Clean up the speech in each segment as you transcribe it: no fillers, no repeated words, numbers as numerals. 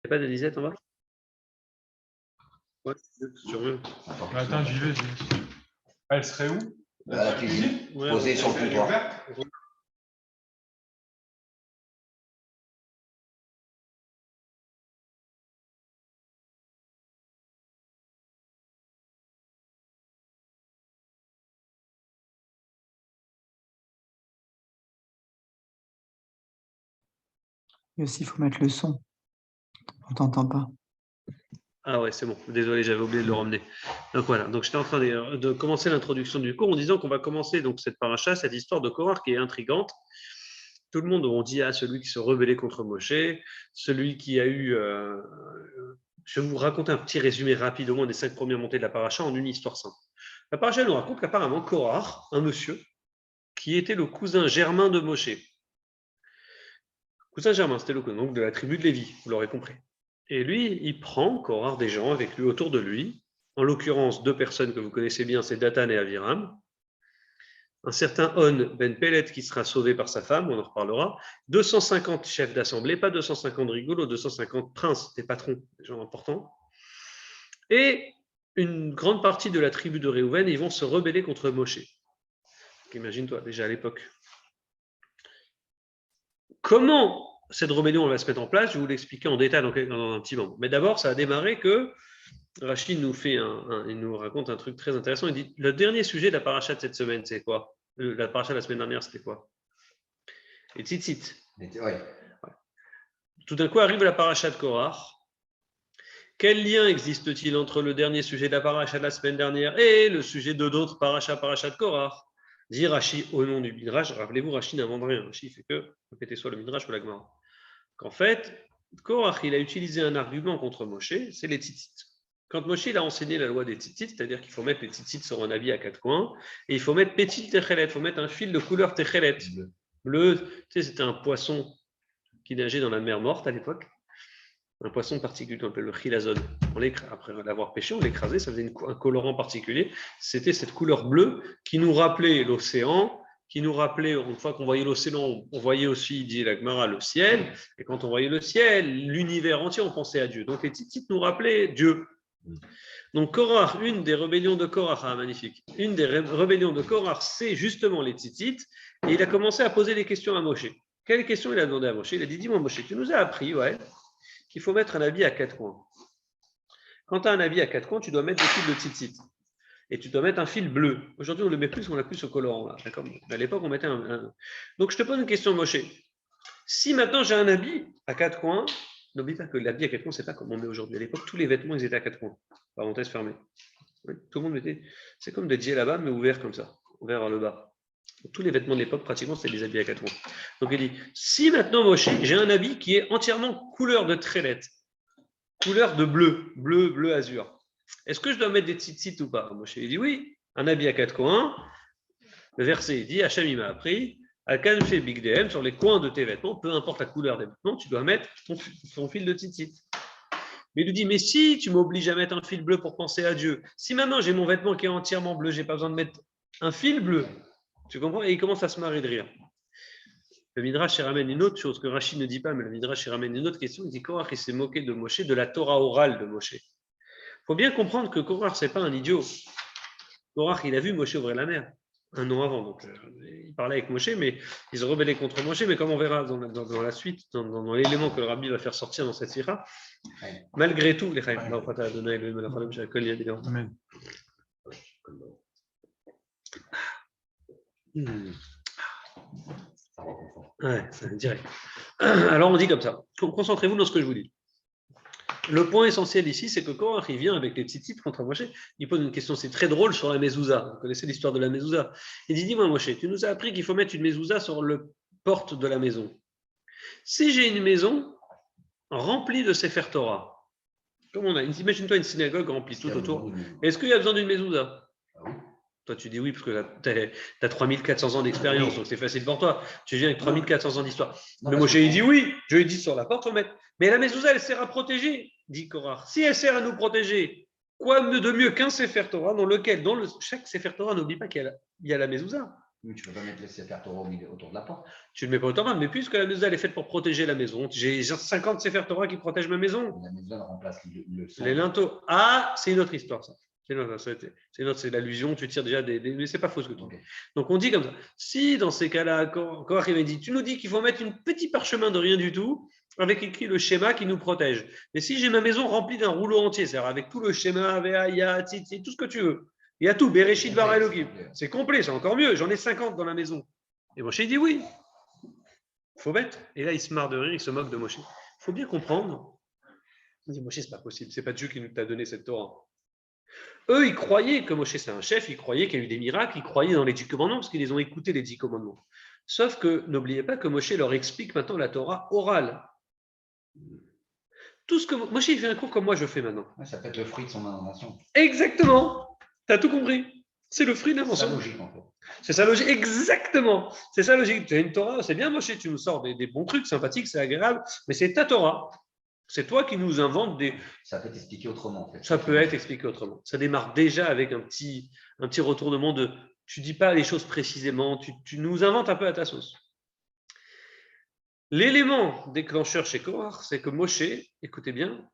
a pas de disette en bas? Ouais, sur eux. Attends, j'y vais. Elle serait où? À la cuisine, Ouais, posée sur le comptoir. Et aussi, il faut mettre le son. On ne t'entend pas. Ah ouais, c'est bon. Désolé, j'avais oublié de le ramener. Donc voilà. Donc j'étais en train de commencer l'introduction du cours en disant qu'on va commencer donc cette paracha, cette histoire de Korach qui est intrigante. Tout le monde, on dit, celui qui se rebellait contre Moshe, celui qui a eu... je vais vous raconter un petit résumé rapide au moins des 5 premières montées de la paracha en une histoire simple. La paracha nous raconte qu'apparemment Korach, un monsieur, qui était le cousin germain de Moshe. Cousin germain, c'était le cousin donc de la tribu de Lévi, vous l'aurez compris. Et lui, il prend Korach des gens avec lui autour de lui, en l'occurrence 2 personnes que vous connaissez bien, c'est Dathan et Aviram, un certain On Ben Pellet qui sera sauvé par sa femme, on en reparlera, 250 chefs d'assemblée, pas 250 rigolos, 250 princes, des patrons, des gens importants, et une grande partie de la tribu de Réhouven, ils vont se rebeller contre Moshe. Imagine-toi, déjà à l'époque. Comment cette rébellion va se mettre en place? Je vais vous l'expliquer en détail dans un petit moment. Mais d'abord, ça a démarré que Rachid il nous raconte un truc très intéressant. Il dit, le dernier sujet de la paracha de cette semaine, c'est quoi? La paracha de la semaine dernière, c'était quoi? Les tzitzit. Ouais. Tout d'un coup arrive la paracha de Korach. Quel lien existe-t-il entre le dernier sujet de la paracha de la semaine dernière et le sujet de d'autres paracha de Korach? Dit Rashi au nom du Midrash. Rappelez-vous, Rashi n'invente rien. Rashi fait que répéter soit le Midrash ou la Gemara. Qu'en fait, Korach, il a utilisé un argument contre Moshe, c'est les tzitzit. Quand Moshe il a enseigné la loi des tzitzit, c'est-à-dire qu'il faut mettre les tzitzit sur un habit à 4 coins, et il faut mettre petit techelet, il faut mettre un fil de couleur techelet. Bleu, tu sais, c'était un poisson qui nageait dans la mer morte à l'époque. Un poisson particulier qu'on appelle le chilazone. Après l'avoir pêché, on l'écrasait, ça faisait un colorant particulier. C'était cette couleur bleue qui nous rappelait l'océan, qui nous rappelait, une fois qu'on voyait l'océan, on voyait aussi, dit la Gemara, le ciel. Et quand on voyait le ciel, l'univers entier, on pensait à Dieu. Donc les tzitzit nous rappelaient Dieu. Donc Korach, une des rébellions de Korach, magnifique. Une des rébellions de Korach, c'est justement les tzitzit. Et il a commencé à poser des questions à Moshe. Quelles questions il a demandé à Moshe? Il a dit, dis-moi Moshe, tu nous as appris, qu'il faut mettre un habit à 4 coins. Quand tu as un habit à 4 coins, tu dois mettre des fils de tzitzit. Et tu dois mettre un fil bleu. Aujourd'hui, on ne le met plus, on n'a plus ce colorant. Là, d'accord. À l'époque, on mettait un. Donc, je te pose une question, Moshe. Si maintenant j'ai un habit à 4 coins, n'oublie pas que l'habit à 4 coins, ce n'est pas comme on met aujourd'hui. À l'époque, tous les vêtements, ils étaient à 4 coins. Parenthèse fermée. Oui, tout le monde mettait. C'est comme des djellabas, mais ouverts comme ça, ouverts vers le bas. Donc, tous les vêtements de l'époque, pratiquement, c'était des habits à 4 coins. Donc, il dit si maintenant, Moshe, j'ai un habit qui est entièrement couleur de trélette, couleur de bleu azur, est-ce que je dois mettre des tzitzit ou pas? Moshe, il dit oui, un habit à 4 coins. Le verset dit Hachem, il m'a appris à Kanfé Big DM, sur les coins de tes vêtements, peu importe la couleur des vêtements, tu dois mettre ton fil de tzitzit. Mais il lui dit, mais si tu m'obliges à mettre un fil bleu pour penser à Dieu, si maintenant j'ai mon vêtement qui est entièrement bleu, je n'ai pas besoin de mettre un fil bleu, tu comprends? Et il commence à se marrer de rire. Le Midrash ramène une autre chose que Rachid ne dit pas, mais le Midrash ramène une autre question. Il dit Korach, il s'est moqué de Moshe, de la Torah orale de Moshe. Il faut bien comprendre que Korach, ce n'est pas un idiot. Korach, il a vu Moshe ouvrir la mer un an avant. Donc, il parlait avec Moshe, mais il se rebellait contre Moshe. Mais comme on verra dans la suite, dans l'élément que le Rabbi va faire sortir dans cette sira, malgré tout, les ouais, c'est direct. Alors on dit comme ça. Concentrez-vous dans ce que je vous dis. Le point essentiel ici, c'est que Korach, il vient avec les tzitzit contre Moshe, il pose une question, c'est très drôle, sur la mezouza. Vous connaissez l'histoire de la mezouza. Il dit, dis-moi Moshe, tu nous as appris qu'il faut mettre une mezouza sur le porte de la maison. Si j'ai une maison remplie de Sefer Torah, comme on a, imagine-toi une synagogue remplie tout autour, est-ce qu'il y a besoin d'une mezouza? Toi, tu dis oui, parce que tu as 3400 ans d'expérience, donc c'est facile pour toi. Tu viens avec 3400 ans d'histoire. Mais Moshe, il dit oui, je lui ai dit sur la porte, on met. Mais la mezouza, elle sert à protéger, dit Korach. Si elle sert à nous protéger, quoi de mieux qu'un Sefer Torah dans lequel, chaque Sefer Torah, n'oublie pas qu'il y a la mezouza. Mais tu ne peux pas mettre le Sefer Torah autour de la porte. Tu ne le mets pas autour de la porte, mais puisque la mezouza elle est faite pour protéger la maison, j'ai 50 Sefer Torah qui protègent ma maison. La mezouza remplace le son. Les linteaux. Ah, c'est une autre histoire, ça. C'est l'allusion, tu tires déjà mais c'est pas faux ce que tu dis. Okay. Donc on dit comme ça. Si dans ces cas-là, Korach il dit, tu nous dis qu'il faut mettre un petit parchemin de rien du tout, avec écrit le schéma qui nous protège. Mais si j'ai ma maison remplie d'un rouleau entier, c'est-à-dire avec tout le schéma, Veaya, Tzitzi, tout ce que tu veux, il y a tout, Bereshit Bara Elohim. C'est complet, c'est encore mieux. J'en ai 50 dans la maison. Et Moshe dit oui. Il faut mettre. Et là, il se marre de rire, il se moque de Moshe. Il faut bien comprendre. Il dit Moshe, c'est pas possible. C'est pas Dieu qui nous t'a donné cette Torah. Eux, ils croyaient que Moshe, c'est un chef, ils croyaient qu'il y a eu des miracles, ils croyaient dans les 10 commandements parce qu'ils les ont écoutés, les 10 commandements. Sauf que n'oubliez pas que Moshe leur explique maintenant la Torah orale. Tout ce que Moshe, il fait un cours comme moi je fais maintenant. Ouais, ça peut être le fruit de son invention. Exactement. Tu as tout compris. C'est le fruit de l'invention. C'est sa logique en fait. C'est sa logique, exactement. C'est sa logique. Tu as une Torah, c'est bien Moshe, tu nous sors des bons trucs sympathiques, c'est agréable, mais c'est ta Torah. C'est toi qui nous inventes des. Ça peut être expliqué autrement en fait. Ça peut être expliqué autrement. Ça démarre déjà avec un petit retournement de. Tu dis pas les choses précisément, tu nous inventes un peu à ta sauce. L'élément déclencheur chez Korach, c'est que Moshe, écoutez bien,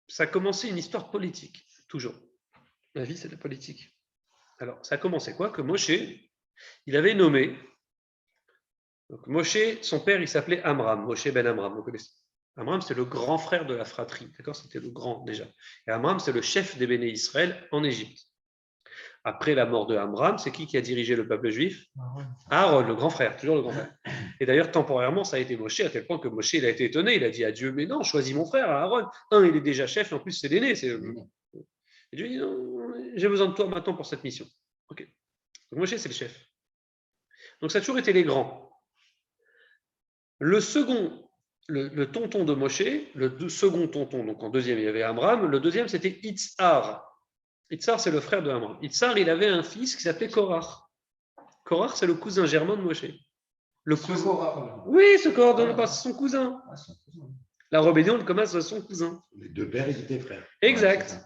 ça a commencé une histoire politique, toujours. La vie, c'est de la politique. Alors, ça a commencé quoi? Que Moshe, il avait nommé. Donc, Moshe, son père, il s'appelait Amram, Moshe ben Amram, vous connaissez. Amram, c'est le grand frère de la fratrie, d'accord? C'était le grand déjà. Et Amram, c'est le chef des Béné Israël en Égypte. Après la mort de Amram, c'est qui a dirigé le peuple juif? Aaron, le grand frère, toujours le grand frère. Et d'ailleurs, temporairement, ça a été Moshe, à tel point que Moshe, il a été étonné, il a dit à Dieu, mais non, choisis mon frère, Aaron. Il est déjà chef, et en plus, c'est l'aîné. Et Dieu dit, non, j'ai besoin de toi maintenant pour cette mission. Ok. Donc Moshe, c'est le chef. Donc ça a toujours été les grands. Le second, le tonton de Moshe, le second tonton, donc en deuxième, il y avait Amram, le deuxième, c'était Itzhar. Itzhar, c'est le frère de Amram. Itzhar, il avait un fils qui s'appelait Korach. Korach, c'est le cousin germain de Moshe. Le cousin. Oui, ce Korach, c'est son cousin. La rébellion commence à son cousin. Les deux pères, ils étaient frères. Exact.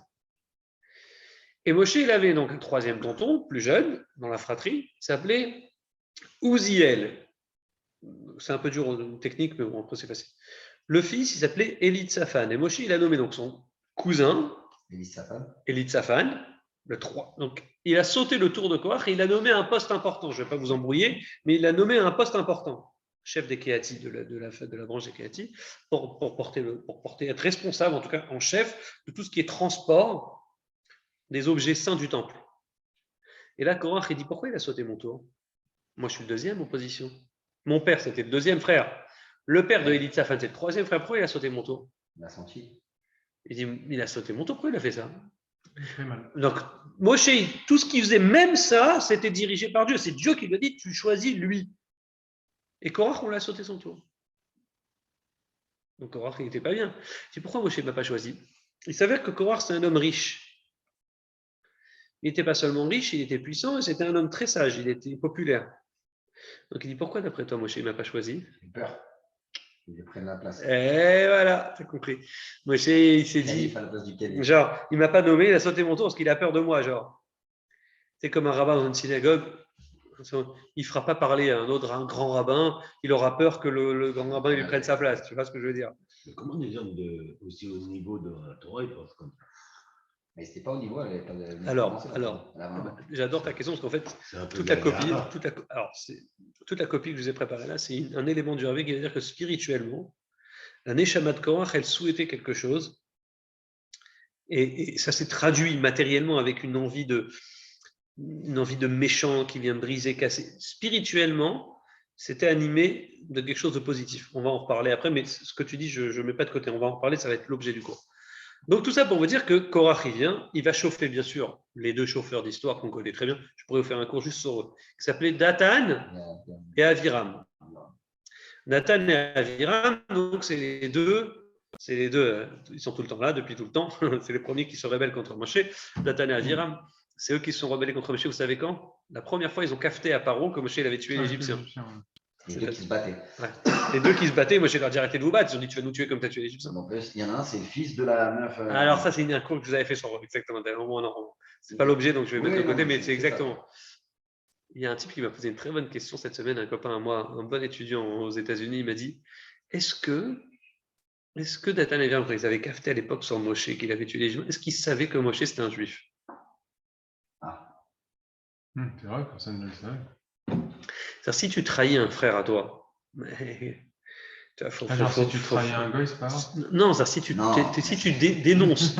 Et Moshe, il avait donc un troisième tonton, plus jeune, dans la fratrie, qui s'appelait Uziel. C'est un peu dur en technique, mais bon, après c'est facile. Le fils, il s'appelait Elitzaphan. Et Moshe, il a nommé donc son cousin, Elitzaphan, le 3. Donc, il a sauté le tour de Korach et il a nommé un poste important. Je ne vais pas vous embrouiller, mais il a nommé un poste important. Chef des Kéati, de la branche des Kéati, pour être responsable, en tout cas en chef, de tout ce qui est transport des objets saints du temple. Et là, Korach, il dit, pourquoi il a sauté mon tour? Moi, je suis le deuxième en position. Mon père, c'était le deuxième frère. Le père de Elitzaphan, c'était le troisième frère. Pourquoi il a sauté mon tour? Il a senti. Il dit, il a sauté mon tour. Pourquoi il a fait ça? Il fait mal. Donc, Moshe, tout ce qu'il faisait, même ça, c'était dirigé par Dieu. C'est Dieu qui lui a dit, tu choisis lui. Et Korach, on l'a sauté son tour. Donc, Korach, il n'était pas bien. Je dis, pourquoi Moshe ne m'a pas choisi? Il s'avère que Korach, c'est un homme riche. Il n'était pas seulement riche, il était puissant et c'était un homme très sage, il était populaire. Donc il dit, pourquoi d'après toi, Moshe, il ne m'a pas choisi? J'ai peur. Il prenne la place. Et voilà, tu as compris. Moshe, il s'est dit, genre, il ne m'a pas nommé, il a sauté mon tour parce qu'il a peur de moi, genre. C'est comme un rabbin dans une synagogue, il ne fera pas parler à un grand rabbin, il aura peur que le grand rabbin lui prenne sa place, tu vois ce que je veux dire? Mais comment des hommes aussi haut niveau de la Torah, ils pensent comme ça? Mais c'était pas au niveau. Alors, j'adore ta question parce qu'en fait, toute la copie que je vous ai préparée là, c'est un élément du Rav qui veut dire que spirituellement, la Neshama de Korach, elle souhaitait quelque chose et ça s'est traduit matériellement avec une envie de méchant qui vient briser, casser. Spirituellement, c'était animé de quelque chose de positif. On va en reparler après, mais ce que tu dis, je ne mets pas de côté. On va en reparler, ça va être l'objet du cours. Donc tout ça pour vous dire que Korach il vient, il va chauffer bien sûr les deux chauffeurs d'histoire qu'on connaît très bien. Je pourrais vous faire un cours juste sur eux, qui s'appelait Datan et Aviram. Datan et Aviram, donc c'est les deux, ils sont tout le temps là, depuis tout le temps. C'est les premiers qui se rebellent contre Moshe. Datan et Aviram, c'est eux qui se sont rebellés contre Moshe. Vous savez quand? La première fois, ils ont cafeté à Paro que Moshe avait tué l'Égyptien. Les deux qui se battaient. Ouais. Les deux qui se battaient, Moshe leur a dit arrêtez de vous battre. Ils ont dit tu vas nous tuer comme tu as tué l'Égyptien. Donc, il y en a un, c'est le fils de la meuf. Alors ça, c'est un cours que vous avez fait sur exactement. C'est pas l'objet, donc je vais mettre de côté, mais c'est exactement. Il y a un type qui m'a posé une très bonne question cette semaine, un copain à moi, un bon étudiant aux États-Unis, il m'a dit est-ce que Dathan Aviram, quand ils avaient cafeté à l'époque sur Moshe, qu'il avait tué les Juifs, est-ce qu'ils savaient que Moshe c'était un juif? C'est vrai, personne ne le savait. C'est-à-dire, si tu trahis un frère à toi, Si tu trahis un goy, c'est pas grave. Non, si tu dénonces,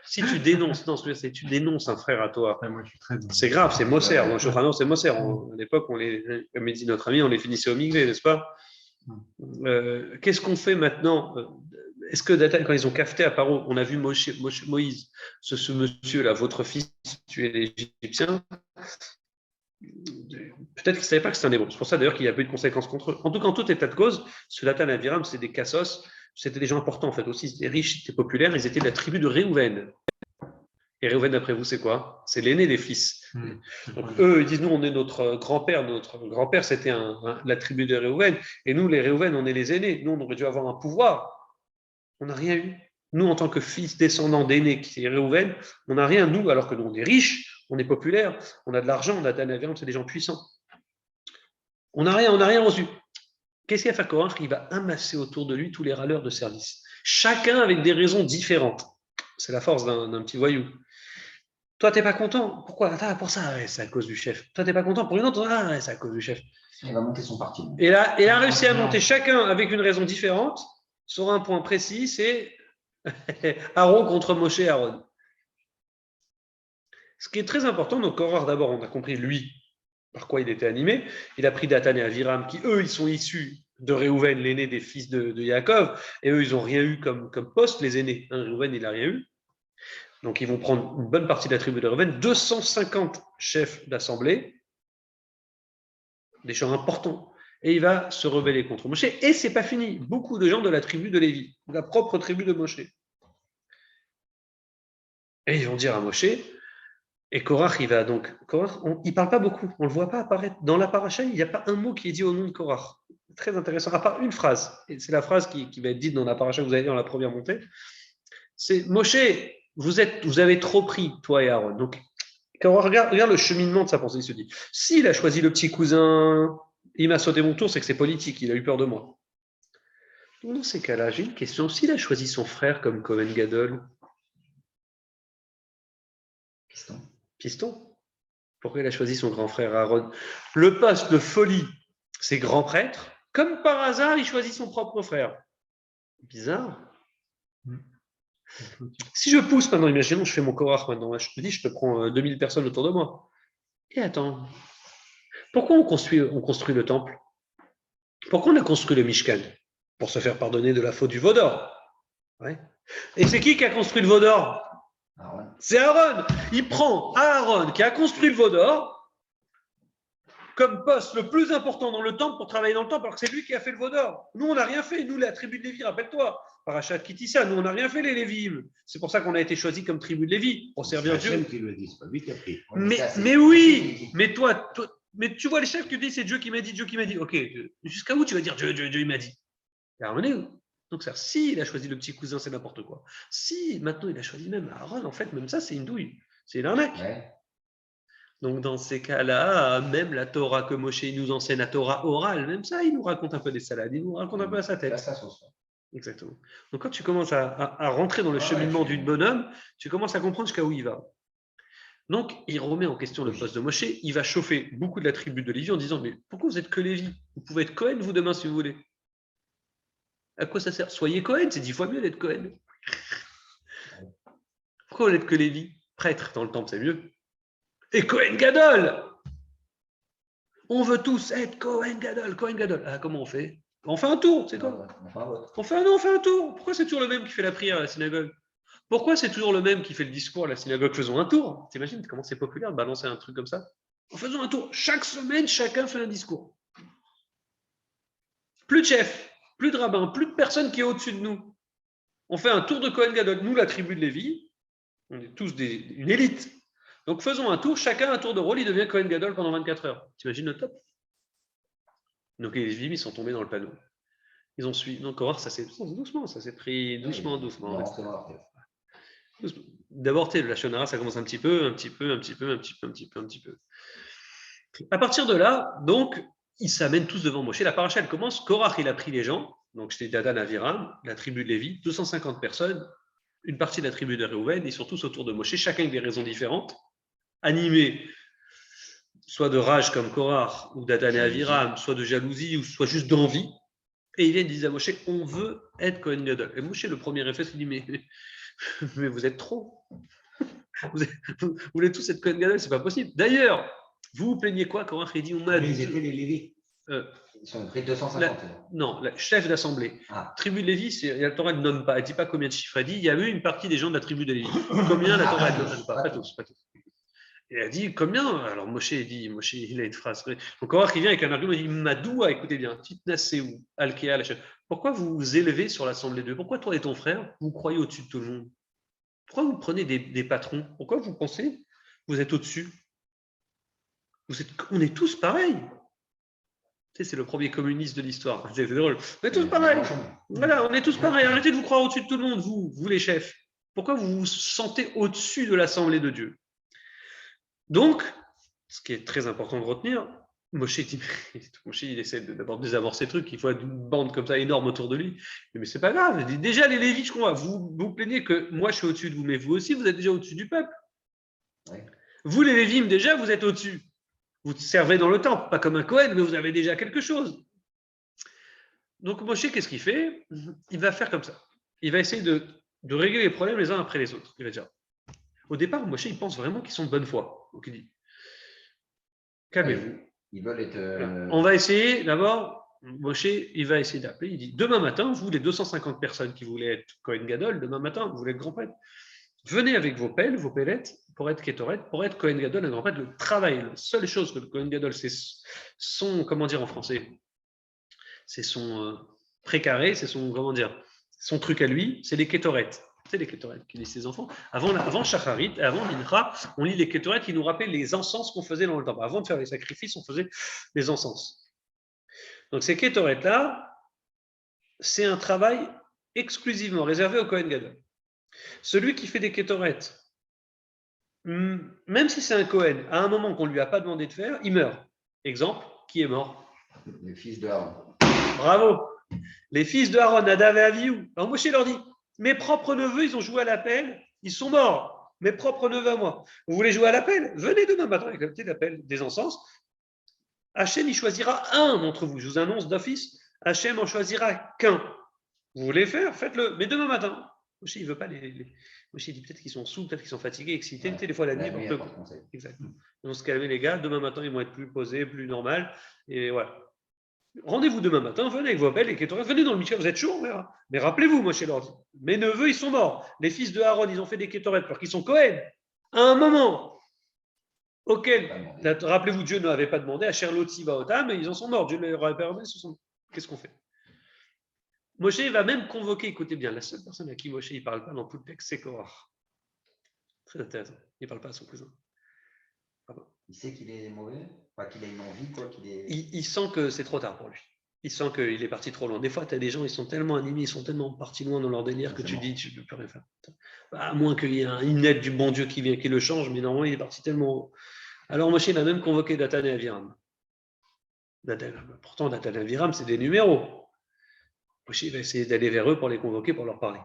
si tu dénonces, non, c'est tu dénonces un frère à toi, Moi, je suis très c'est grave, c'est Moser. Moi, c'est Moser. À l'époque, comme dit notre ami, on les finissait au miglé, n'est-ce pas? Qu'est-ce qu'on fait maintenant? Est-ce que quand ils ont cafeté à Paro, on a vu Moïse, ce monsieur-là, votre fils, tuer les Égyptiens? Peut-être qu'ils ne savaient pas que c'était un hébreu. C'est pour ça d'ailleurs qu'il n'y a pas eu de conséquences contre eux. En tout cas, en tout état de cause, ce Dathan et Aviram, c'est des cassos, c'était des gens importants en fait aussi, des riches, des populaires, ils étaient de la tribu de Réhouven. Et Réhouven, d'après vous, c'est quoi? C'est l'aîné des fils. Donc eux, ils disent, nous, on est notre grand-père, c'était la tribu de Réhouven, et nous, les Réhouven, on est les aînés. Nous, on aurait dû avoir un pouvoir. On n'a rien eu. Nous, en tant que fils descendants d'aînés qui est Réhouven, on n'a rien, nous, alors que nous, on est riches, on est populaire, on a de l'argent, on a Dathan et Aviram, c'est des gens puissants. On n'a rien reçu. Qu'est-ce qu'il va faire Korach? Il va amasser autour de lui tous les râleurs de service. Chacun avec des raisons différentes. C'est la force d'un petit voyou. Toi, t'es pas content? Pourquoi? Pour ça, ouais, c'est à cause du chef. Toi, t'es pas content pour une autre? Ah, ouais, c'est à cause du chef. Il va monter son parti. Et là, il a réussi à monter chacun avec une raison différente sur un point précis, c'est Aaron contre Moshe et Aaron. Ce qui est très important, donc Korach, d'abord, on a compris lui par quoi il était animé. Il a pris Dathan et Aviram, qui eux, ils sont issus de Réhouven, l'aîné des fils de Yaakov, et eux, ils n'ont rien eu comme poste, les aînés. Réhouven, il n'a rien eu. Donc, ils vont prendre une bonne partie de la tribu de Réhouven, 250 chefs d'assemblée, des gens importants. Et il va se rebeller contre Moshe. Et c'est pas fini. Beaucoup de gens de la tribu de Lévi, la propre tribu de Moshe. Et ils vont dire à Moshe, et Korach, il ne parle pas beaucoup, on ne le voit pas apparaître. Dans la paracha, il n'y a pas un mot qui est dit au nom de Korach. Très intéressant, à part une phrase. Et c'est la phrase qui va être dite dans la paracha que vous avez dit dans la première montée. C'est Moshe, vous avez trop pris, toi et Aaron. Donc, quand on regarde le cheminement de sa pensée, il se dit, s'il a choisi le petit cousin, il m'a sauté mon tour, c'est que c'est politique, il a eu peur de moi. Dans ces cas-là, j'ai une question. S'il a choisi son frère comme Cohen Gadol, Piston. Pourquoi il a choisi son grand frère Aaron? Le poste de folie, c'est grand prêtre. Comme par hasard, il choisit son propre frère. Bizarre. Si je pousse maintenant, imaginons, je fais mon Korach maintenant, je te dis, je te prends 2000 personnes autour de moi. Et attends, pourquoi on construit le temple? Pourquoi on a construit le Mishkan? Pour se faire pardonner de la faute du Vaudor. Ouais. Et c'est qui a construit le Vaudor? C'est Aaron. Il prend Aaron, qui a construit le Vaudor, comme poste le plus important dans le temple pour travailler dans le temple, alors que c'est lui qui a fait le Vaudor. Nous, on n'a rien fait. Nous, la tribu de Lévi, rappelle-toi, Parachat Kitissa, nous, on n'a rien fait, les Lévi'im. C'est pour ça qu'on a été choisi comme tribu de Lévi, pour servir Dieu. Qui le dit, c'est pas lui qui a pris. Mais oui, mais toi, mais tu vois les chefs qui disent c'est Dieu qui m'a dit, Dieu qui m'a dit. Ok, jusqu'à où tu vas dire Dieu, il m'a dit? Donc, ça, si il a choisi le petit cousin, c'est n'importe quoi. Si maintenant il a choisi même Aaron, en fait, même ça, c'est une douille. C'est une arnaque. Ouais. Donc, dans ces cas-là, même la Torah que Moshe nous enseigne, la Torah orale, même ça, il nous raconte un peu des salades, il nous raconte un peu à sa tête. Exactement. Donc, quand tu commences à rentrer dans le cheminement du bonhomme, tu commences à comprendre jusqu'à où il va. Donc, il remet en question le poste de Moshe. Il va chauffer beaucoup de la tribu de Lévi en disant, mais pourquoi vous êtes que Lévi? Vous pouvez être Cohen, vous, demain, si vous voulez. À quoi ça sert? Soyez Cohen, c'est 10 fois mieux d'être Cohen. Pourquoi vous n'êtes que Lévi? Prêtre dans le temple, c'est mieux. Et Cohen Gadol! On veut tous être Cohen Gadol, Cohen Gadol. Ah, comment on fait? On fait un tour, c'est quoi? On fait un tour. Pourquoi c'est toujours le même qui fait la prière à la synagogue? Pourquoi c'est toujours le même qui fait le discours à la synagogue? Faisons un tour. T'imagines comment c'est populaire de balancer un truc comme ça? Faisons un tour. Chaque semaine, chacun fait un discours. Plus de chef, plus de rabbin, plus de personne qui est au-dessus de nous. On fait un tour de Cohen Gadol. Nous, la tribu de Lévi, on est tous une élite. Donc faisons un tour, chacun un tour de rôle, il devient Cohen Gadol pendant 24 heures. T'imagines le top? Donc les Lévi'im, ils sont tombés dans le panneau. Ils ont suivi. Donc ça s'est pris doucement. D'abord, le Lachon Hara, ça commence un petit peu. À partir de là, donc, ils s'amènent tous devant Moshe. La paracha, elle commence. Korach, il a pris les gens. Donc, c'était Dadan, Aviram, la tribu de Lévi, 250 personnes, une partie de la tribu de Réhouven. Ils sont tous autour de Moshe, chacun avec des raisons différentes, animés soit de rage comme Korach ou Dadan et Aviram, soit de jalousie ou soit juste d'envie. Et ils viennent dire à Moshe, on veut être Kohen Gadol. Et Moshe, le premier réflexe, il dit, mais vous êtes trop. Vous voulez tous être Kohen Gadol, c'est pas possible. D'ailleurs, vous vous plaignez quoi quand il dit on a Mais ils étaient les Lévis. Ils sont pris 250. Non, le chef d'assemblée. Tribu de Lévi, la Torah ne nomme pas, elle ne dit pas combien de chiffres. Elle dit il y a eu une partie des gens de la tribu de Lévi. Combien la Torah ne nomme pas? Pas tous. Et elle dit combien? Alors Moshe, il a une phrase. Donc Korach qui vient avec un argument, il dit Madoua, écoutez bien, Titnaseou, Alkea, la chef. Pourquoi vous vous élevez sur l'assemblée de Dieu? Pourquoi toi et ton frère, vous croyez au-dessus de tout le monde? Pourquoi vous prenez des patrons? Pourquoi vous pensez que vous êtes au-dessus? On est tous pareils. Tu sais, c'est le premier communiste de l'histoire. C'est drôle. On est tous pareils. Voilà, on est tous pareils. Arrêtez de vous croire au-dessus de tout le monde, vous les chefs. Pourquoi vous vous sentez au-dessus de l'assemblée de Dieu? Donc, ce qui est très important de retenir, Moshe il essaie d'abord de désamorcer ces trucs, il faut une bande comme ça énorme autour de lui. Mais c'est pas grave. Il dit, déjà, les Lévites, je crois, vous plaignez que moi je suis au-dessus de vous, mais vous aussi, vous êtes déjà au-dessus du peuple. Ouais. Vous, les Lévim, déjà, vous êtes au-dessus. Vous servez dans le temple, pas comme un Kohen, mais vous avez déjà quelque chose. Donc, Moshe, qu'est-ce qu'il fait? Il va faire comme ça. Il va essayer de régler les problèmes les uns après les autres. Il va dire. Au départ, Moshe, il pense vraiment qu'ils sont de bonne foi. Donc, il dit calmez-vous. Ils veulent être. On va essayer d'abord. Moshe, il va essayer d'appeler. Il dit demain matin, vous, les 250 personnes qui voulaient être Kohen Gadol, demain matin, vous voulez être grand prêtre. Venez avec vos pelles, vos pellettes, pour être Kétoret, pour être Kohen Gadol, un grand prêtre. Le travail, la seule chose que le Kohen Gadol, c'est son, comment dire en français, c'est son précaré, c'est son, comment dire, son truc à lui, c'est les Kétoret. C'est les Kétoret qui lisent ses enfants. Avant Shacharit, avant Mincha, on lit les Kétoret qui nous rappellent les encens qu'on faisait dans le temple. Avant de faire les sacrifices, on faisait les encens. Donc ces Kétoret-là, c'est un travail exclusivement réservé au Kohen Gadol. Celui qui fait des Kétoret, même si c'est un Kohen, à un moment qu'on ne lui a pas demandé de faire, il meurt. Exemple, qui est mort? Les fils de Aaron. Bravo. Les fils de Aaron, Nadav et Avihu. Alors Moshe leur dit, mes propres neveux, ils ont joué à la pelle, ils sont morts. Mes propres neveux à moi. Vous voulez jouer à la pelle? Venez demain matin avec la petite appel des encens. Hachem, il choisira un d'entre vous. Je vous annonce d'office, Hachem en choisira qu'un. Vous voulez faire? Faites-le. Mais demain matin. Moshe, il ne veut pas Moshe, il dit peut-être qu'ils sont sous, peut-être qu'ils sont fatigués, excités. Des fois, la nuit, exactement. Ils vont se calmer, les gars. Demain matin, ils vont être plus posés, plus normal. Et voilà. Rendez-vous demain matin, venez avec vos belles et Kétoret, venez dans le Mishkan, vous êtes chaud, mais rappelez-vous, Moshe leur dit, mes neveux, ils sont morts. Les fils de Aaron, ils ont fait des Kétoret alors qu'ils sont Kohen. À un moment auquel, rappelez-vous, Dieu ne l'avait pas demandé, à Sherloti Baotam, et ils en sont morts. Dieu ne leur avait pas demandé, qu'est-ce qu'on fait? Moshe va même convoquer, écoutez bien, la seule personne à qui Moshe ne parle pas dans tout le texte, c'est Korach. Très intéressant. Il ne parle pas à son cousin. Il sait qu'il est mauvais, pas qu'il a une envie, quoi. Il sent que c'est trop tard pour lui. Il sent qu'il est parti trop loin. Des fois, tu as des gens, ils sont tellement animés, ils sont tellement partis loin dans leur délire que tu dis, tu ne peux plus rien faire. À moins qu'il y ait une aide du bon Dieu qui vient, qui le change, mais normalement, il est parti tellement. Alors, Moshe va même convoquer Datan et Aviram. Pourtant, Datan et Aviram, c'est des numéros. Moshe va essayer d'aller vers eux pour les convoquer, pour leur parler.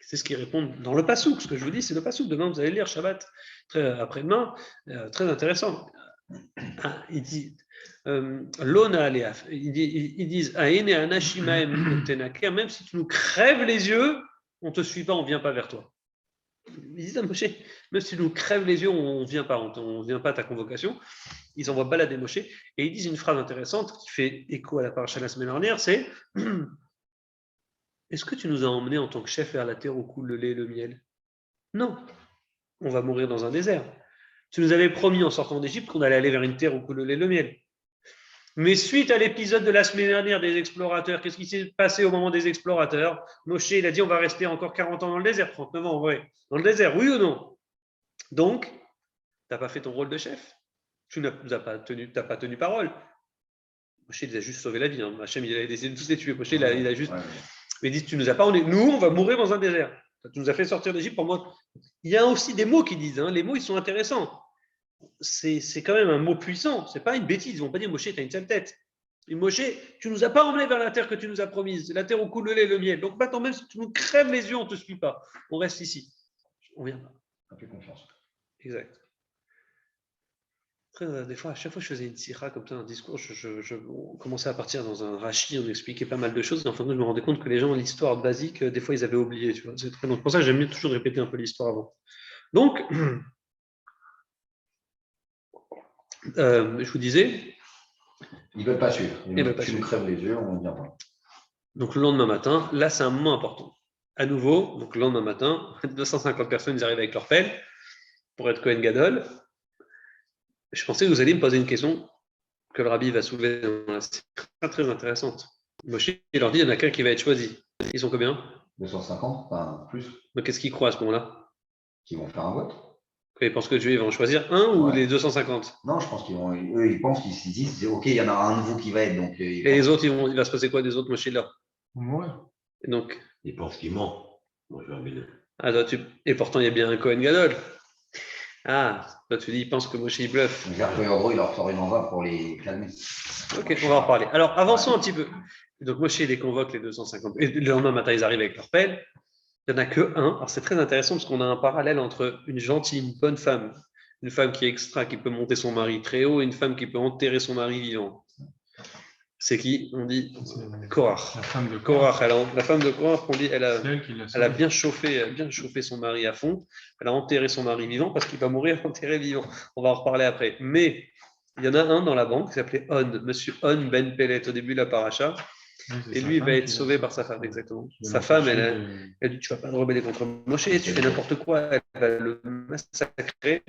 C'est ce qu'ils répondent dans le Passouk. Ce que je vous dis, c'est le Passouk. Demain, vous allez lire Shabbat après-demain. Très intéressant. Il dit Lona Aléaf. Ils disent même si tu nous crèves les yeux, on ne te suit pas, on ne vient pas vers toi. Ils disent à Moshe, même si tu nous crèves les yeux, on ne vient pas, on vient pas à ta convocation. Ils envoient balader Moshe. Et ils disent une phrase intéressante qui fait écho à la paracha la semaine dernière, c'est est-ce que tu nous as emmenés en tant que chef vers la terre où coule le lait et le miel? Non, on va mourir dans un désert. Tu nous avais promis en sortant d'Égypte qu'on allait aller vers une terre où coule le lait et le miel. Mais suite à l'épisode de la semaine dernière des explorateurs, qu'est-ce qui s'est passé au moment des explorateurs? Moshe, il a dit on va rester encore 40 ans dans le désert, 39 ans, ouais. Dans le désert, oui ou non? Donc, tu n'as pas fait ton rôle de chef. Tu n'as pas tenu parole. Moshe, il a juste sauvé la vie. Hein. Hachem, il a décidé de tous les tuer. Moshe, il a juste... Mais il dit, tu nous as pas, nous, on va mourir dans un désert. Tu nous as fait sortir d'Égypte pour moi. Il y a aussi des mots qui disent, hein, les mots, ils sont intéressants. c'est quand même un mot puissant. Ce n'est pas une bêtise. Ils ne vont pas dire Moshe, tu as une sale tête. Et Moshe, tu ne nous as pas emmenés vers la terre que tu nous as promise, la terre où coule le lait et le miel. Donc maintenant, même si tu nous crèves les yeux, on ne te suit pas. On reste ici. On vient pas. On fait confiance. Exact. Après, des fois, à chaque fois que je faisais une sira comme ça, un discours, on commençait à partir dans un rachi, on expliquait pas mal de choses. Et en fin de compte, je me rendais compte que les gens, l'histoire basique, des fois, ils avaient oublié. Tu vois. Donc pour ça, j'aime mieux toujours répéter un peu l'histoire avant. Donc, je vous disais. Ils ne veulent pas suivre. Ils veulent pas tu nous suivre. crèves les yeux, on ne vient pas. Donc le lendemain matin, là, c'est un moment important. À nouveau, donc le lendemain matin, 250 personnes, ils arrivent avec leur pelle pour être Kohen Gadol. Je pensais que vous alliez me poser une question que le rabbi va soulever. C'est très, très intéressante. Moshe, il leur dit, il y en a qu'un qui va être choisi. Ils sont combien? 250, enfin plus, Donc qu'est-ce qu'ils croient à ce moment-là? qui vont faire un vote. Ils pensent que Dieu va en choisir un ou Ouais. les 250? Non, je pense ils pensent qu'ils se disent, ok, il y en a un de vous qui va être. Donc, Et les autres, il va se passer quoi des autres Moshe là? Ouais. Et donc, Il pense qu'il ment. Moi, je vais embêter. et pourtant, il y a bien un Kohen Gadol. Ah, toi tu dis, il pense que Moshe il bluffe. En gros, il leur sort une envoi pour les calmer. Ok, on va en reparler. Alors, avançons un petit peu. Donc, Moshe, il les convoque, les 250. Et le lendemain matin, ils arrivent avec leur pelle. Il n'y en a que un. Alors, c'est très intéressant parce qu'on a un parallèle entre une gentille, une bonne femme, une femme qui est extra, qui peut monter son mari très haut, et une femme qui peut enterrer son mari vivant. C'est qui? On dit Korach. La femme de Korach, la femme de Korach, on dit, elle a C'est elle qui l'a elle a sauvé. bien chauffé son mari à fond. Elle a enterré son mari vivant parce qu'il va mourir enterré vivant. On va en reparler après. Mais il y en a un dans la banque qui s'appelait On, monsieur On Ben Pellet, au début de la paracha. Ouais, c'est Et sa lui, il femme va être qui l'a sauvé sauvé. par sa femme, exactement. Qui va Sa femme, l'empêcher elle dit, tu ne vas pas te rebeller contre Moshe, tu fais n'importe quoi, elle va le massacrer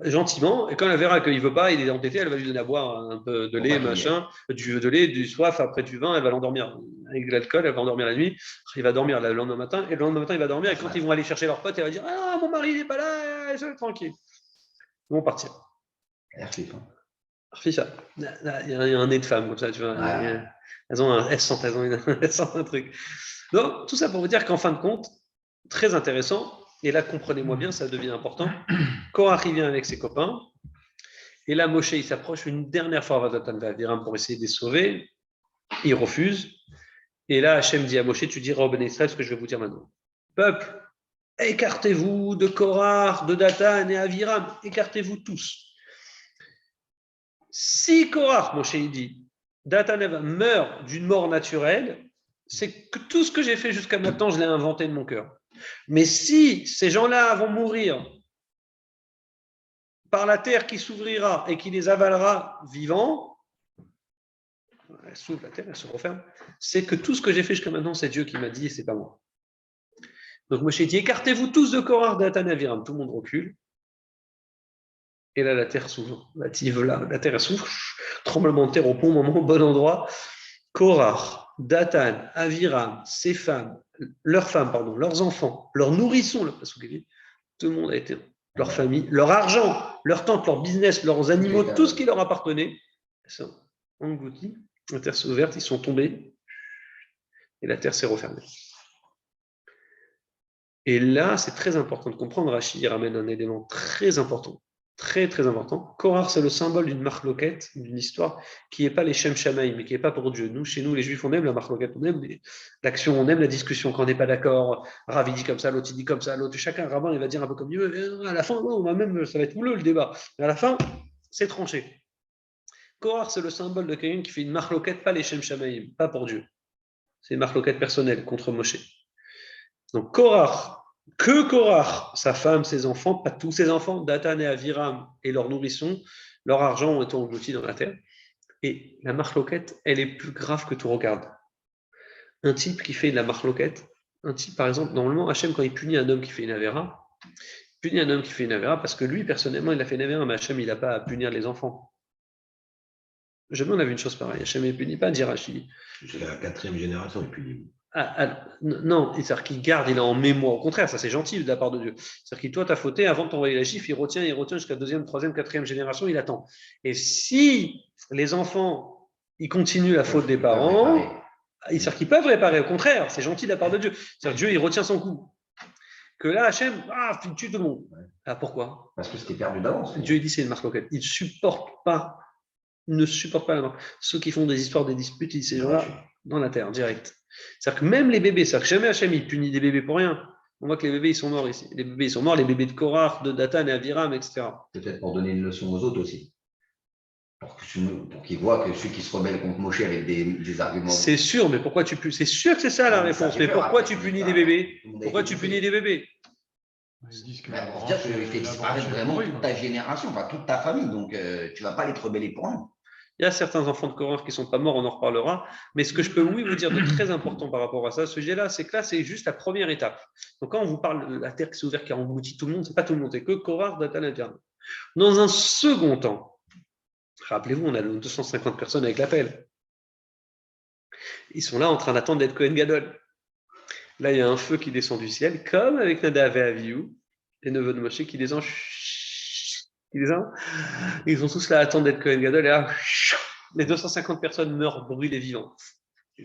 gentiment. Et quand elle verra qu'il ne veut pas, il est entêté, elle va lui donner à boire un peu de lait, machin, de lait, du soif, après du vin, elle va l'endormir avec de l'alcool, elle va endormir la nuit, il va dormir le lendemain matin, et le lendemain matin, il va dormir, et quand ils vont aller chercher leur pote, elle va dire, ah, mon mari, il n'est pas là, je vais tranquille. Ils vont partir. Ficha. Il y a un nez de femme comme ça, tu vois. Ouais. Elles sentent un truc. Donc, tout ça pour vous dire qu'en fin de compte, très intéressant, et là, comprenez-moi bien, ça devient important. Korach, il vient avec ses copains, et là, Moshe, il s'approche une dernière fois à Vazatan Vaviram pour essayer de les sauver. Il refuse. Et là, Hachem dit à Moshe, tu diras au Ben Israël ce que je vais vous dire maintenant. Peuple, écartez-vous de Korach, de Datan et Aviram, écartez-vous tous. Si Korach, Moshe il dit, Datan meurt d'une mort naturelle, c'est que tout ce que j'ai fait jusqu'à maintenant, je l'ai inventé de mon cœur. Mais si ces gens-là vont mourir par la terre qui s'ouvrira et qui les avalera vivants, elle s'ouvre la terre, elle se referme, c'est que tout ce que j'ai fait jusqu'à maintenant, c'est Dieu qui m'a dit et c'est pas moi. Donc Moshe dit, écartez-vous tous de Korach, Datan et Aviram. Tout le monde recule. Et là, la terre s'ouvre. La terre s'ouvre. Tremblement de terre au bon moment, au bon endroit. Korach, Datan, Aviram, ses femmes, leurs enfants, leurs nourrissons, tout le monde a été, leur famille, leur argent, leur tente, leur business, leurs animaux, tout ce qui leur appartenait, ils sont engloutis. La terre s'est ouverte, ils sont tombés et la terre s'est refermée. Et là, c'est très important de comprendre. Rachid ramène un élément très important. Très, très important. Korach, c'est le symbole d'une marloquette, d'une histoire qui n'est pas les Shem Shamaïm, mais qui n'est pas pour Dieu. Nous, chez nous, les Juifs, on aime la marloquette, on aime l'action, on aime la discussion. Quand on n'est pas d'accord, Ravi dit comme ça, l'autre il dit comme ça, l'autre, chacun, rabbin, il va dire un peu comme il veut. À la fin, non, ça va être houleux le débat. Mais à la fin, c'est tranché. Korach, c'est le symbole de quelqu'un qui fait une marloquette, pas les Shem Shamaïm, pas pour Dieu. C'est une marloquette personnelle contre Moshe. Donc, Korach, sa femme, ses enfants, pas tous ses enfants, Datan et Aviram et leurs nourrissons, leur argent ont été engloutis dans la terre. Et la marloquette, elle est plus grave que tout regard. Un type qui fait de la marloquette, un type, par exemple, normalement, Hachem, quand il punit un homme qui fait une avéra, il punit un homme qui fait une avéra parce que lui, personnellement, il a fait une avéra, mais Hachem, il n'a pas à punir les enfants. Jamais on a vu une chose pareille. Hachem ne punit pas, dit Rachid. C'est la 4e génération, il punit. Non, c'est-à-dire qu'il garde, il est en mémoire. Au contraire, ça c'est gentil de la part de Dieu. C'est-à-dire que toi, tu as fauté, avant de t'envoyer la gifle, il retient jusqu'à 2e, 3e, 4e génération, il attend. Et si les enfants, ils continuent la faute des parents, c'est-à-dire qu'ils peuvent réparer. Au contraire, c'est gentil de la part de Dieu. C'est-à-dire que Dieu, il retient son coup. que là, Hachem, il tue tout le monde. Ah, pourquoi? Parce que c'était perdu d'avance. Dieu dit c'est une marque locale. Il ne supporte pas la marque. Ceux qui font des histoires, des disputes, ces gens-là, dans la terre, direct. C'est-à-dire que même les bébés, c'est-à-dire que jamais Hachem, il punit des bébés pour rien. On voit que les bébés, ils sont morts ici. Les bébés, ils sont morts, les bébés de Korach, de Datan et Aviram, etc. Peut-être pour donner une leçon aux autres aussi. Pour qu'ils voient que ceux qui se rebellent contre Moshe avec des arguments. C'est sûr, mais pourquoi tu punis? C'est sûr que c'est ça la réponse. Mais pourquoi tu punis des bébés? Pourquoi tu punis des bébés? Ils disent que Pour dire que tu fais disparaître vraiment toute ta génération, enfin toute ta famille. Donc, tu ne vas pas aller te rebeller pour rien. Il y a certains enfants de Korach qui ne sont pas morts, on en reparlera. Mais ce que je peux vous dire de très important par rapport à ça, ce sujet-là, c'est que là, c'est juste la première étape. Donc, quand on vous parle de la terre qui s'est ouverte, qui a englouti tout le monde, ce n'est pas tout le monde, c'est que Korach, Datan et Aviram. Dans un second temps, rappelez-vous, on a 250 personnes avec l'appel. Ils sont là en train d'attendre d'être Kohen Gadol. Là, il y a un feu qui descend du ciel, comme avec Nadav et Avihu, les neveux de Moshe qui descendent. Ils sont tous là à attendre d'être Kohen Gadol. Et là, les 250 personnes meurent brûlées vivantes,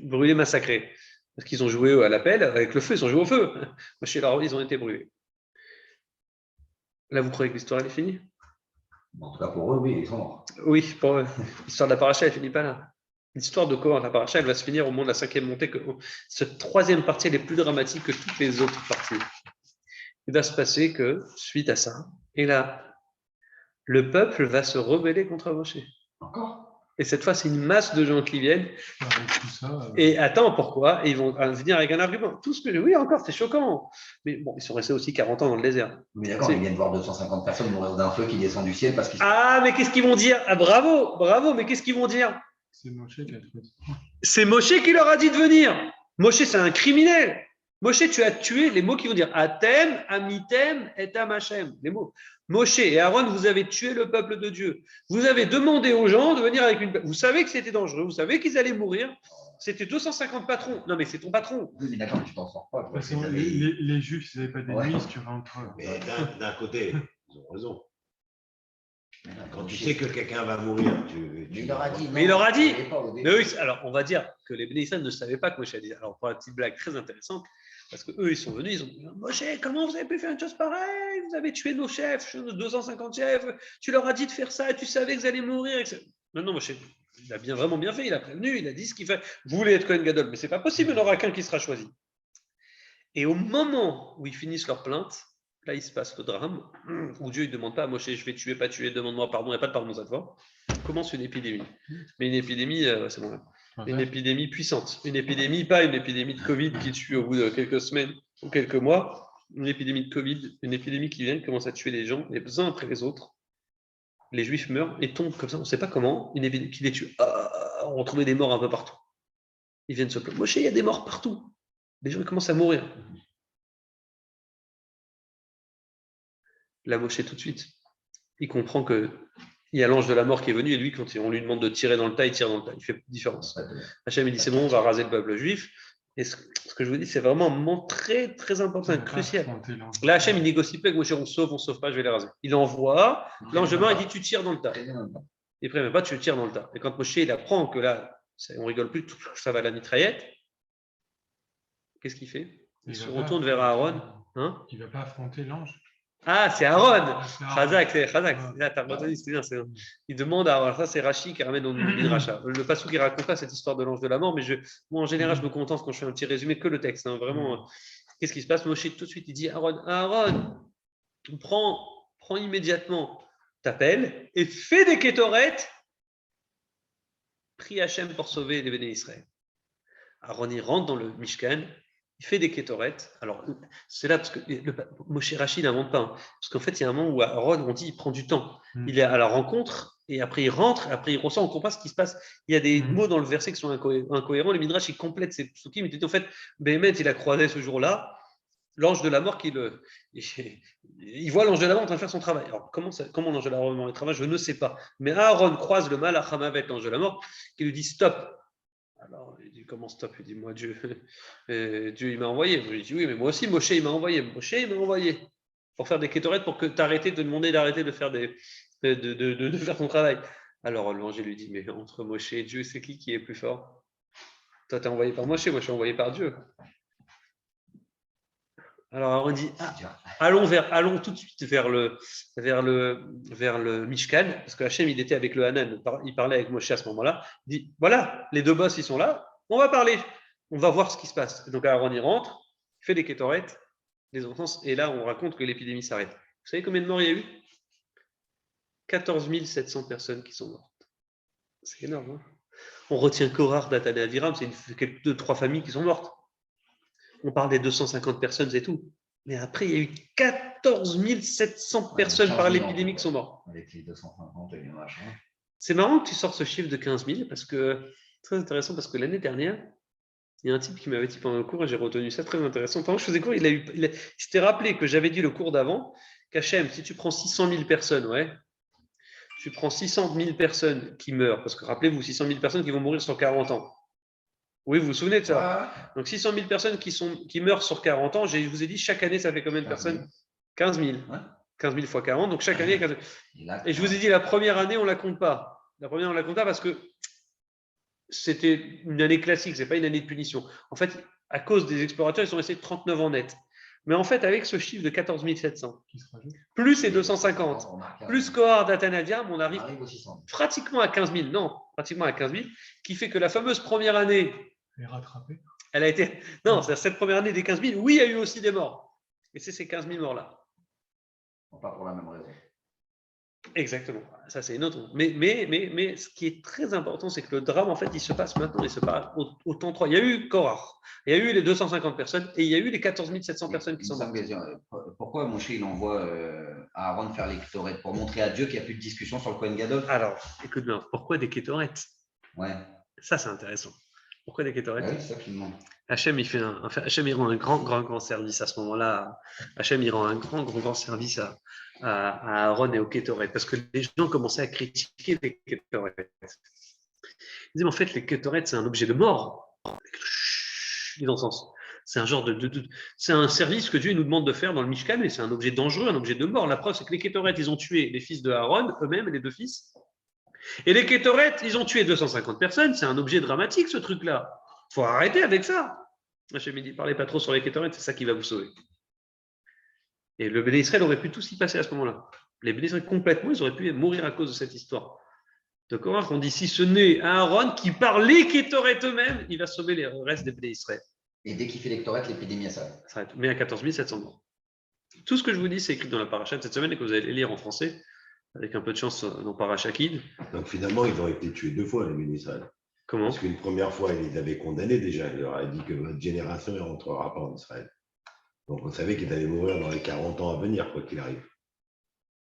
brûlées, massacrées. Parce qu'ils ont joué à l'appel, avec le feu, ils ont joué au feu. Moshe et Aaron, ils ont été brûlés. Là, vous croyez que l'histoire elle est finie? En tout cas, pour eux, oui, ils sont morts. Oui, pour eux. L'histoire de la paracha, elle ne finit pas là. L'histoire de Korach, la paracha, elle va se finir au moment de la 5e montée. Cette 3e partie, elle est plus dramatique que toutes les autres parties. Il va se passer que, suite à ça, et là, le peuple va se rebeller contre Moshe. Encore? Et cette fois, c'est une masse de gens qui viennent. avec tout ça. Et attends, pourquoi? Et ils vont venir avec un argument. Tout ce que oui, encore, c'est choquant. Mais bon, ils sont restés aussi 40 ans dans le désert. Mais d'accord, ils viennent voir 250 personnes mourir d'un feu qui descend du ciel parce qu'ils. Ah, mais qu'est-ce qu'ils vont dire? Ah, bravo, bravo, mais qu'est-ce qu'ils vont dire? C'est Moshe qui a fait ça. C'est Moshe qui leur a dit de venir. Moshe, c'est un criminel. Moshe, tu as tué les mots qui vont dire Atem, Amitem, et Amachem. Les mots. Moshe et Aaron, vous avez tué le peuple de Dieu. Vous avez demandé aux gens de venir avec une. Vous savez que c'était dangereux, vous savez qu'ils allaient mourir. C'était 250 patrons. Non, mais c'est ton patron. Oui, mais d'accord, tu t'en sors pas. Parce que les Juifs, ils n'avaient pas d'ennemis, si tu rentres. Mais d'un côté, ils ont raison. Quand tu sais que quelqu'un va mourir, il leur a dit. Mais il leur a dit. Mais oui, alors, on va dire que les Bnei Israël ne savaient pas que Moshe a dit. Alors, pour la petite blague très intéressante, parce qu'eux, ils sont venus, ils ont dit Moshe, comment vous avez pu faire une chose pareille? Vous avez tué nos chefs, nos 250 chefs, tu leur as dit de faire ça, et tu savais que vous alliez mourir. Non, non, Moshe, il a vraiment bien fait, il a prévenu, il a dit ce qu'il fait. Vous voulez être Kohen Gadol, mais c'est pas possible, il n'y en aura qu'un qui sera choisi. Et au moment où ils finissent leur plainte, là, il se passe le drame où Dieu ne demande pas à Moshe, je vais tuer, pas tuer, demande-moi pardon, il n'y a pas de pardon cette fois. Commence une épidémie. Mais une épidémie, c'est bon. Une épidémie puissante. Une épidémie, pas une épidémie de Covid qui tue au bout de quelques semaines ou quelques mois. Une épidémie de Covid, une épidémie qui vient, commence à tuer les gens, les uns après les autres. Les Juifs meurent et tombent comme ça, on ne sait pas comment, une épidémie qui les tue. On retrouvait des morts un peu partout. Ils viennent se plaindre. Moshe, il y a des morts partout. Les gens commencent à mourir. Là, Moshe, tout de suite, il comprend qu'il y a l'ange de la mort qui est venu et lui, quand on lui demande de tirer dans le tas, il tire dans le tas. Il fait différence. Hachem, il dit c'est bon, on va raser le peuple juif. Et ce que je vous dis, c'est vraiment un moment très, très important, crucial. Là, Hachem, il négocie pas avec Moshe, on sauve pas, je vais les raser. Il envoie, l'ange de mort, il dit tu tires dans le tas. Il ne même pas, tu tires dans le tas. Et quand Moshe, il apprend que là, on rigole plus, ça va à la mitraillette, qu'est-ce qu'il fait? Il se retourne vers Aaron. Hein, il ne va pas affronter l'ange. Ah, c'est Aaron. Chazak, c'est Chazak. Là, t'as retenu, c'est bien. Il demande à Aaron. Ça, c'est Rashi qui ramène dans le Midrasha. Le passou qui raconte pas cette histoire de l'ange de la mort, mais moi, en général, je me contente quand je fais un petit résumé que le texte. Hein, vraiment, qu'est-ce qui se passe? Moshe, tout de suite, il dit Aaron, prends immédiatement ta pelle et fais des kétorettes. Prie Hachem pour sauver les béné Israël. Aaron, il rentre dans le Mishkan. Il fait des kétorettes. Alors, c'est là parce que Moshe Rashi n'invente pas. Hein, parce qu'en fait, il y a un moment où Aaron, on dit, il prend du temps. Il est à la rencontre, et après il rentre, après il ressent, on comprend ce qui se passe. Il y a des mots dans le verset qui sont incohérents. Le Midrash, il complète ces psukim. Il dit, en fait, Béhémet, il a croisé ce jour-là l'ange de la mort il voit l'ange de la mort en train de faire son travail. Alors, comment l'ange de la mort travaille, je ne sais pas. Mais Aaron croise le malach avec l'ange de la mort, qui lui dit, stop. Alors, il dit, comment stop? Il dit, moi, Dieu, il m'a envoyé. Je lui dis, oui, mais moi aussi, Moshe, il m'a envoyé. Moshe, il m'a envoyé pour faire des kétorettes, pour que tu arrêtes de demander d'arrêter de faire de faire ton travail. Alors, l'ange lui dit, mais entre Moshe et Dieu, c'est qui est plus fort? Toi, tu es envoyé par Moshe, moi, je suis envoyé par Dieu. Alors Aaron dit C'est dur. allons tout de suite vers le Mishkan, parce que Hachem, il était avec le Hanan, il parlait avec Moshe à ce moment-là. Il dit voilà, les deux boss, ils sont là, on va parler, on va voir ce qui se passe. Et donc Aaron, il rentre, il fait des kétorettes, des encenses, et là, on raconte que l'épidémie s'arrête. Vous savez combien de morts il y a eu 14 700 personnes qui sont mortes. C'est énorme, hein. On retient Korah, Datan et Aviram, c'est 2-3 familles qui sont mortes. On parle des 250 personnes, c'est tout. Mais après, il y a eu 14 700 personnes par l'épidémie qui sont mortes. Avec les 250 et les machins. C'est marrant que tu sortes ce chiffre de 15 000, parce que très intéressant, parce que l'année dernière, il y a un type qui m'avait dit pendant le cours, et j'ai retenu ça très intéressant. Pendant que je faisais cours, il s'était rappelé que j'avais dit le cours d'avant, qu'Hachem, si tu prends 600 000 personnes, tu prends 600 000 personnes qui meurent, parce que rappelez-vous, 600 000 personnes qui vont mourir sur 40 ans. Oui, vous vous souvenez de ça? Donc 600 000 personnes qui meurent sur 40 ans, je vous ai dit, chaque année, ça fait combien de personnes? 15 000. 15 000 fois 40, donc chaque année, 15 000. Et je vous ai dit, la première année, on ne la compte pas. La première, on ne la compte pas parce que c'était une année classique, ce n'est pas une année de punition. En fait, à cause des explorateurs, ils sont restés 39 ans net. Mais en fait, avec ce chiffre de 14 700, plus ces 250, plus Korah, Datan et Aviram, on arrive pratiquement à 15 000. Non, pratiquement à 15 000, qui fait que la fameuse première année, elle a été. Non, c'est cette première année des 15 000, oui, il y a eu aussi des morts. Mais c'est ces 15 000 morts-là. Pas pour la même raison. Exactement. Ça, c'est une autre. Mais ce qui est très important, c'est que le drame, en fait, il se passe maintenant, il se passe au temps 3. Il y a eu Korah, il y a eu les 250 personnes et il y a eu les 14 700 personnes qui sont mortes. Pourquoi Moshe, il envoie Aaron faire les kétorettes pour montrer à Dieu qu'il n'y a plus de discussion sur le Kohen Gadol? Alors, écoute bien, pourquoi des kétorettes? Ouais. Ça, c'est intéressant. Pourquoi des kétorettes? Oui, c'est ça qu'il demande. Hachem, il rend un grand service à ce moment-là. Hachem, il rend un grand service à Aaron et aux kétorettes, parce que les gens commençaient à critiquer les kétorettes. Ils disaient, mais en fait, les kétorettes, c'est un objet de mort. Les encens. C'est un genre c'est un service que Dieu nous demande de faire dans le Mishkan, et c'est un objet dangereux, un objet de mort. La preuve, c'est que les kétorettes, ils ont tué les fils de Aaron, eux-mêmes, les deux fils. Et les kétorettes, ils ont tué 250 personnes. C'est un objet dramatique, ce truc-là. Il faut arrêter avec ça. Hachem dit, parlez pas trop sur les kétorettes, c'est ça qui va vous sauver. Et le Béné Israël aurait pu tout s'y passer à ce moment-là. Les Béné Israël complètement, ils auraient pu mourir à cause de cette histoire. De Korah, on dit, si ce n'est Aaron qui par les kétorettes eux-mêmes, il va sauver les restes des Béné Israël. Et dès qu'il fait les kétorettes, l'épidémie s'arrête. Mais à 14 700 morts. Tout ce que je vous dis, c'est écrit dans la paracha de cette semaine et que vous allez lire en français, avec un peu de chance dans Paracha Kid. Donc finalement, ils ont été tués 2 fois, les Béné Israël. Comment? Parce qu'une première fois, il les avait condamnés déjà. Il leur a dit que votre génération ne rentrera pas en Israël. Donc on savait qu'ils allaient mourir dans les 40 ans à venir, quoi qu'il arrive.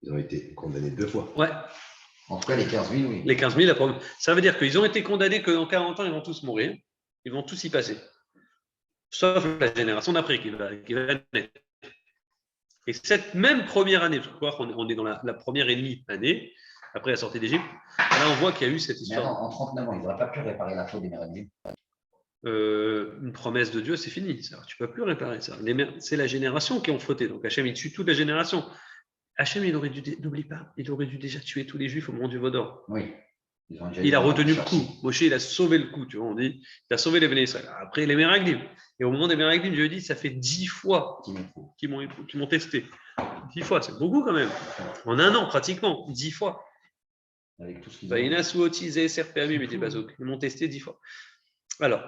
Ils ont été condamnés 2 fois. Ouais. En tout cas, les 15 000, oui. Les 15 000, ça veut dire qu'ils ont été condamnés que dans 40 ans, ils vont tous mourir. Ils vont tous y passer. Sauf la génération d'après qui va naître. Et cette même première année, je crois qu'on est dans la première et demie année, après la sortie d'Égypte, là on voit qu'il y a eu cette histoire. Mais en 39 ans, ils n'auraient pas pu réparer la faute des Méréniens. Une promesse de Dieu, c'est fini. Tu ne peux plus réparer ça. C'est la génération qui ont fauté. Donc Hachem, il tue toute la génération. Hachem, n'oublie pas, il aurait dû déjà tuer tous les Juifs au moment du Vaudor. Oui. Il a retenu le coup. Moshe, il a sauvé le coup. Tu vois, on dit, il a sauvé les Béné Israël. Après, les Meraglim. Et au moment des Meraglim, Dieu dit, ça fait 10 fois qu'ils m'ont testé. 10 fois, c'est beaucoup quand même. En un an, pratiquement, 10 fois. Avec tout ce qu'ils ont. Ils m'ont testé 10 fois. Alors,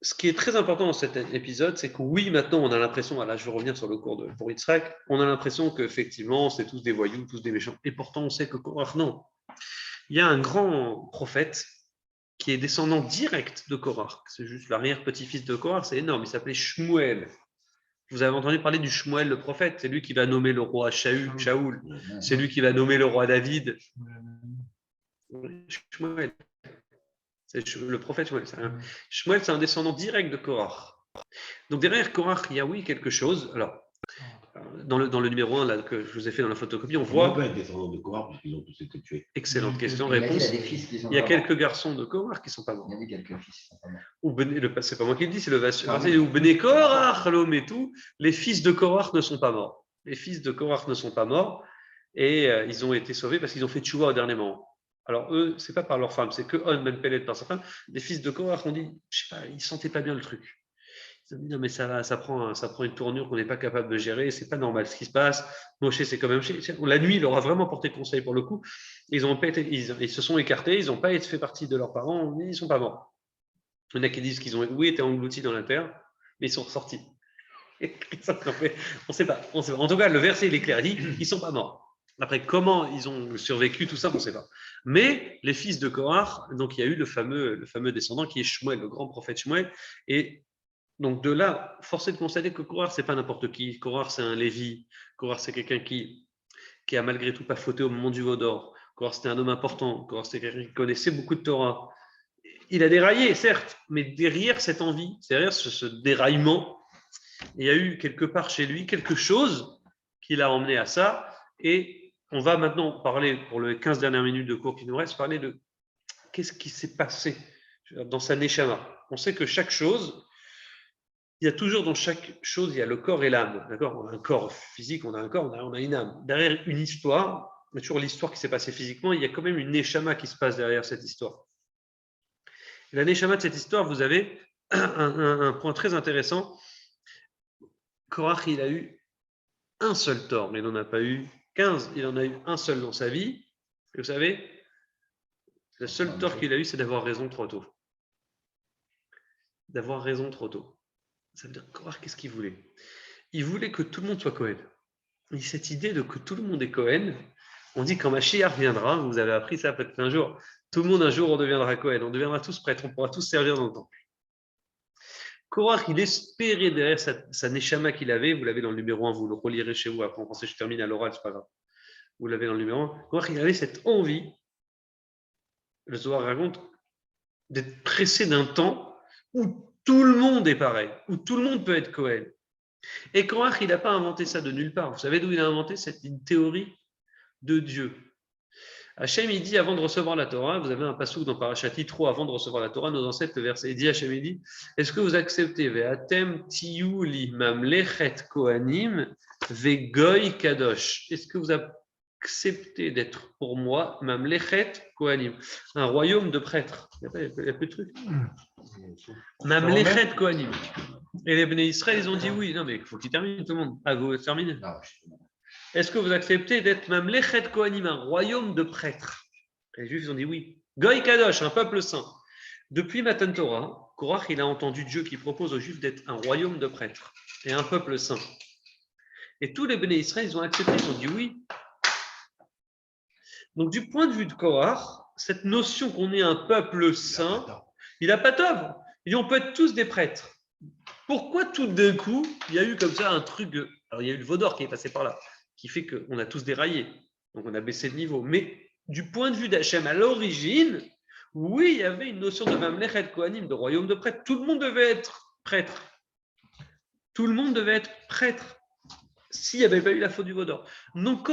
ce qui est très important dans cet épisode, c'est que oui, maintenant, on a l'impression, là, je vais revenir sur le cours pour Yitzhak, on a l'impression qu'effectivement, c'est tous des voyous, tous des méchants. Et pourtant, on sait que Korah, non. Il y a un grand prophète qui est descendant direct de Korah. C'est juste l'arrière-petit-fils de Korah, c'est énorme. Il s'appelait Shmuel. Vous avez entendu parler du Shmuel, le prophète. C'est lui qui va nommer le roi Shaoul. C'est lui qui va nommer le roi David. Shmuel. C'est le prophète Shmuel. Shmuel, c'est un descendant direct de Korah. Donc derrière Korah, il y a oui quelque chose. Alors, dans le numéro 1 là, que je vous ai fait dans la photocopie, on voit. On peut être descendant de Korah parce qu'ils ont tous été tués. Excellente question, réponse. Il y a quelques garçons de Korah qui ne sont pas morts. Il y a quelques fils qui sont pas morts. C'est pas moi qui le dis, c'est le verset où Bene Korah, l'homme et tout. Les fils de Korah ne sont pas morts. Les fils de Korah ne sont pas morts et ils ont été sauvés parce qu'ils ont fait tchouva au dernier moment. Alors eux, c'est pas par leur femme, c'est que On Ben Peled par sa femme. Les fils de Korah ont dit, je sais pas, ils sentaient pas bien le truc. Ils ont dit non, mais ça prend une tournure qu'on n'est pas capable de gérer, c'est pas normal ce qui se passe. Moshe, c'est quand même. La nuit, il leur a vraiment porté conseil pour le coup. Ils se sont écartés, ils n'ont pas fait partie de leurs parents, ils ne sont pas morts. Il y en a qui disent qu'ils ont été engloutis dans la terre, mais ils sont ressortis. On ne sait pas. En tout cas, le verset il est clair, il dit ils ne sont pas morts. Après, comment ils ont survécu, tout ça, on ne sait pas. Mais les fils de Korah, donc il y a eu le fameux descendant qui est Shmuel, le grand prophète Shmuel. Et donc de là, force est de constater que Korah, ce n'est pas n'importe qui. Korah, c'est un Lévi. Korah, c'est quelqu'un qui a malgré tout pas fauté au moment du veau d'or. Korah, c'était un homme important. Korah, c'était quelqu'un qui connaissait beaucoup de Torah. Il a déraillé, certes, mais derrière cette envie, derrière ce déraillement, il y a eu quelque part chez lui quelque chose qui l'a emmené à ça. Et on va maintenant parler, pour les 15 dernières minutes de cours qui nous restent, parler de qu'est-ce qui s'est passé dans sa neshama. On sait que chaque chose, il y a toujours dans chaque chose, il y a le corps et l'âme. D'accord ? On a un corps physique, on a un corps, on a une âme. Derrière une histoire, mais toujours l'histoire qui s'est passée physiquement, il y a quand même une neshama qui se passe derrière cette histoire. Et la neshama de cette histoire, vous avez un point très intéressant. Korach, il a eu un seul tort, mais il n'en a pas eu 15, il en a eu un seul dans sa vie. Et vous savez, le seul tort qu'il a eu, c'est d'avoir raison trop tôt. D'avoir raison trop tôt. Ça veut dire, Korach, qu'est-ce qu'il voulait ? Il voulait que tout le monde soit Cohen. Et cette idée de que tout le monde est Cohen, on dit quand Mashiach viendra, vous avez appris ça peut-être un jour, tout le monde un jour on deviendra Cohen, on deviendra tous prêtres, on pourra tous servir dans le temple. Korach, il espérait derrière sa neshama qu'il avait, vous l'avez dans le numéro 1, vous le relirez chez vous, après en français je termine à l'oral, c'est pas grave. Vous l'avez dans le numéro 1. Korach, il avait cette envie, le Zohar raconte, d'être pressé d'un temps où tout le monde est pareil, où tout le monde peut être Cohen. Et Korach, il n'a pas inventé ça de nulle part. Vous savez d'où il a inventé ? C'est une théorie de Dieu. Hachem, il dit avant de recevoir la Torah, vous avez un passouk dans Parashat Yitro, avant de recevoir la Torah, nos ancêtres, le verset, il dit, Hachem, il dit, est-ce que vous acceptez Ve'atem tiyu li mamlechet kohanim ve'goy kadosh? Est-ce que vous acceptez d'être pour moi mamlechet kohanim, un royaume de prêtres? Il n'y a plus de trucs. Mamlechet kohanim. Et les Bnei Israël, ils ont dit oui. Non, mais il faut qu'ils terminent tout le monde. Ah, vous terminez. Est-ce que vous acceptez d'être mamlechet kohanim, un royaume de prêtres? Les Juifs, ils ont dit oui. Goy kadosh, un peuple saint. Depuis Matan Torah, Korach, il a entendu Dieu qui propose aux Juifs d'être un royaume de prêtres et un peuple saint. Et tous les Bnei Israël, ils ont accepté, ils ont dit oui. Donc, du point de vue de Korach, cette notion qu'on est un peuple saint, il n'a pas tort. Il dit on peut être tous des prêtres. Pourquoi tout d'un coup, il y a eu comme ça un truc. Alors, il y a eu le veau d'or qui est passé par là, qui fait qu'on a tous déraillé. Donc, on a baissé le niveau. Mais du point de vue d'Hachem, à l'origine, oui, il y avait une notion de Mamlechet Kohanim, de royaume de prêtres. Tout le monde devait être prêtre. Tout le monde devait être prêtre. S'il n'y avait pas eu la faute du veau d'or. Donc,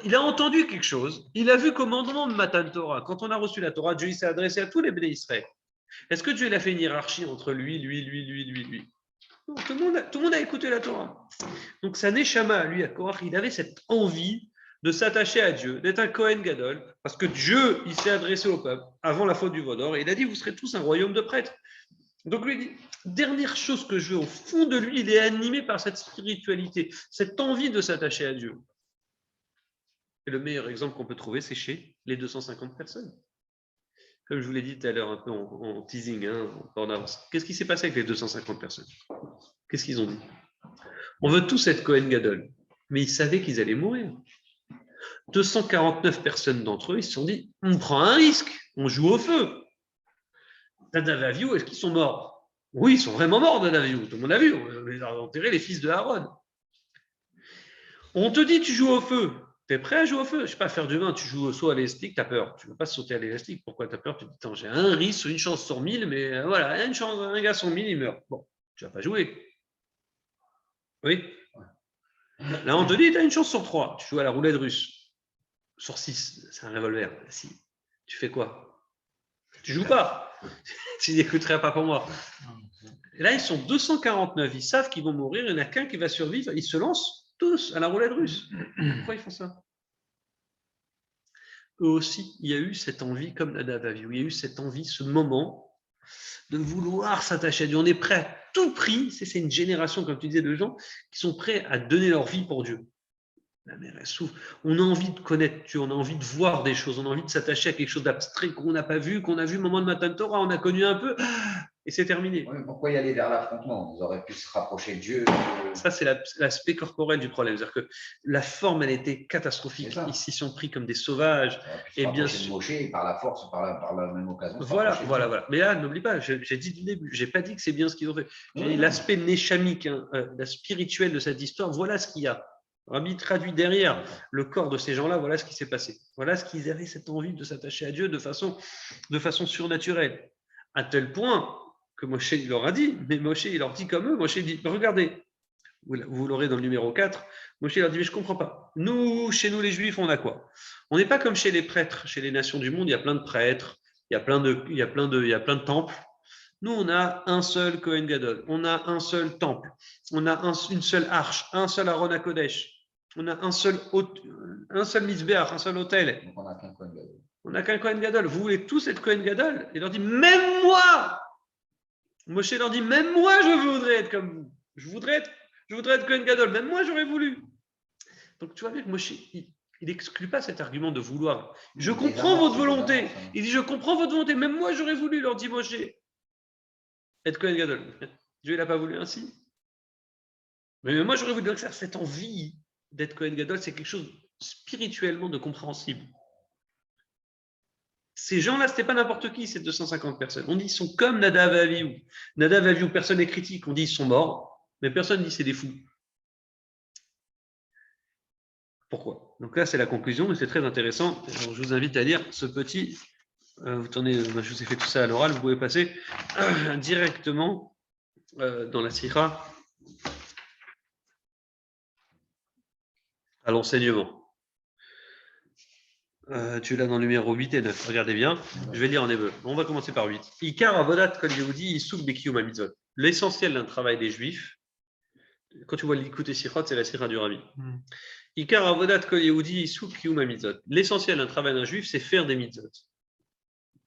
il a entendu quelque chose. Il a vu commandement de Matan Torah. Quand on a reçu la Torah, Dieu s'est adressé à tous les Bnei Israël. Est-ce que Dieu il a fait une hiérarchie entre lui? Non, tout le monde a écouté la Torah. Donc, sa neshama, lui, à Korach, il avait cette envie de s'attacher à Dieu, d'être un Kohen Gadol, parce que Dieu, il s'est adressé au peuple avant la faute du veau d'or, et il a dit, vous serez tous un royaume de prêtres. Donc, lui, il dit, dernière chose que je veux, au fond de lui, il est animé par cette spiritualité, cette envie de s'attacher à Dieu. Et le meilleur exemple qu'on peut trouver, c'est chez les 250 personnes. Comme je vous l'ai dit tout à l'heure, un peu en teasing, en avance. Qu'est-ce qui s'est passé avec les 250 personnes? Qu'est-ce qu'ils ont dit? On veut tous être Kohen Gadol, mais ils savaient qu'ils allaient mourir. 249 personnes d'entre eux, ils se sont dit, on prend un risque, on joue au feu. Nadav et Avihu, est-ce qu'ils sont morts? Oui, ils sont vraiment morts, Nadav et Avihu. Tout le monde a vu, on les a enterrés, les fils de Aaron. On te dit, tu joues au feu. Tu es prêt à jouer au feu? Je ne sais pas, faire du vin, tu joues au saut à l'élastique, tu as peur. Tu ne veux pas sauter à l'élastique. Pourquoi tu as peur? Tu te dis, attends, j'ai un risque, une chance sur 1000, mais voilà, un gars sur 1000, il meurt. Bon, tu ne vas pas jouer. Oui. Là, on te dit, tu as une chance sur 3. Tu joues à la roulette russe. Sur 6, c'est un revolver. Si. Tu fais quoi? Tu joues pas. Tu n'écouterais pas pour moi. Et là, ils sont 249. Ils savent qu'ils vont mourir. Il n'y en a qu'un qui va survivre. Ils se lancent tous à la roulette russe. Pourquoi ils font ça? Eux aussi, il y a eu cette envie, comme Nadav et Avihu, il y a eu cette envie, ce moment de vouloir s'attacher à Dieu. On est prêt. tout prix, c'est une génération, comme tu disais, de gens qui sont prêts à donner leur vie pour Dieu. La mère, elle souffre. On a envie de connaître Dieu, on a envie de voir des choses, on a envie de s'attacher à quelque chose d'abstrait qu'on n'a pas vu, qu'on a vu au moment de Matan Torah, on a connu un peu, et c'est terminé. Oui, pourquoi y aller vers l'affrontement? Ils auraient pu se rapprocher de Dieu. Ça, c'est l'aspect corporel du problème. C'est-à-dire que la forme, elle était catastrophique. Ils s'y sont pris comme des sauvages. Et bien sûr. Moshe, par la force, par la même occasion. Voilà. Mais là, n'oublie pas, j'ai dit du début, j'ai pas dit que c'est bien ce qu'ils ont fait. L'aspect néchamique, la spirituelle de cette histoire, voilà ce qu'il y a. Rabbi traduit derrière le corps de ces gens-là, voilà ce qui s'est passé. Voilà ce qu'ils avaient cette envie de s'attacher à Dieu de façon surnaturelle. À tel point que Moshe il leur a dit, mais Moshe il leur dit comme eux, Moshe dit, regardez, vous l'aurez dans le numéro 4, Moshe leur dit, mais je ne comprends pas. Chez nous les Juifs, on a quoi? On n'est pas comme chez les prêtres, chez les nations du monde, il y a plein de prêtres, il y a plein de temples. Nous, on a un seul Kohen Gadol, on a un seul temple, on a une seule arche, un seul Aaron HaKodesh. On a un seul Mizbeach, un seul hôtel. Donc on n'a qu'un Kohen Gadol. On n'a qu'un Kohen Gadol. Vous voulez tous être Kohen Gadol? Il leur dit, même moi! Moshe leur dit, même moi, je voudrais être comme vous. Je voudrais être Kohen Gadol. Même moi, j'aurais voulu. Donc tu vois bien que Moshe, il n'exclut pas cet argument de vouloir. Je comprends votre volonté. Il dit, je comprends votre volonté. Même moi, j'aurais voulu, leur dit Moshe, être Kohen Gadol. Dieu, il n'a pas voulu ainsi. Mais même moi, j'aurais voulu. Donc cette envie d'être Kohen Gadol, c'est quelque chose spirituellement de compréhensible. Ces gens-là, ce n'était pas n'importe qui, ces 250 personnes. On dit qu'ils sont comme Nadav et Avihu. Nadav et Avihu, personne n'est critique, on dit qu'ils sont morts, mais personne ne dit c'est des fous. Pourquoi? Donc là, c'est la conclusion, et c'est très intéressant. Alors, je vous invite à lire ce petit. Je vous ai fait tout ça à l'oral, vous pouvez passer directement dans la Sira à l'enseignement. Tu l'as dans le numéro 8 et 9. Regardez bien. Je vais lire en hébreu. On va commencer par 8. Ikar avodat kol yehudi isuk bekiyum hamitzvot. L'essentiel d'un travail des Juifs, quand tu vois l'écoute et sichot, c'est la sira du Rabbi. Ikar avodat kol yehudi isuk bekiyum hamitzvot. L'essentiel d'un travail d'un Juif, c'est faire des mitzvot.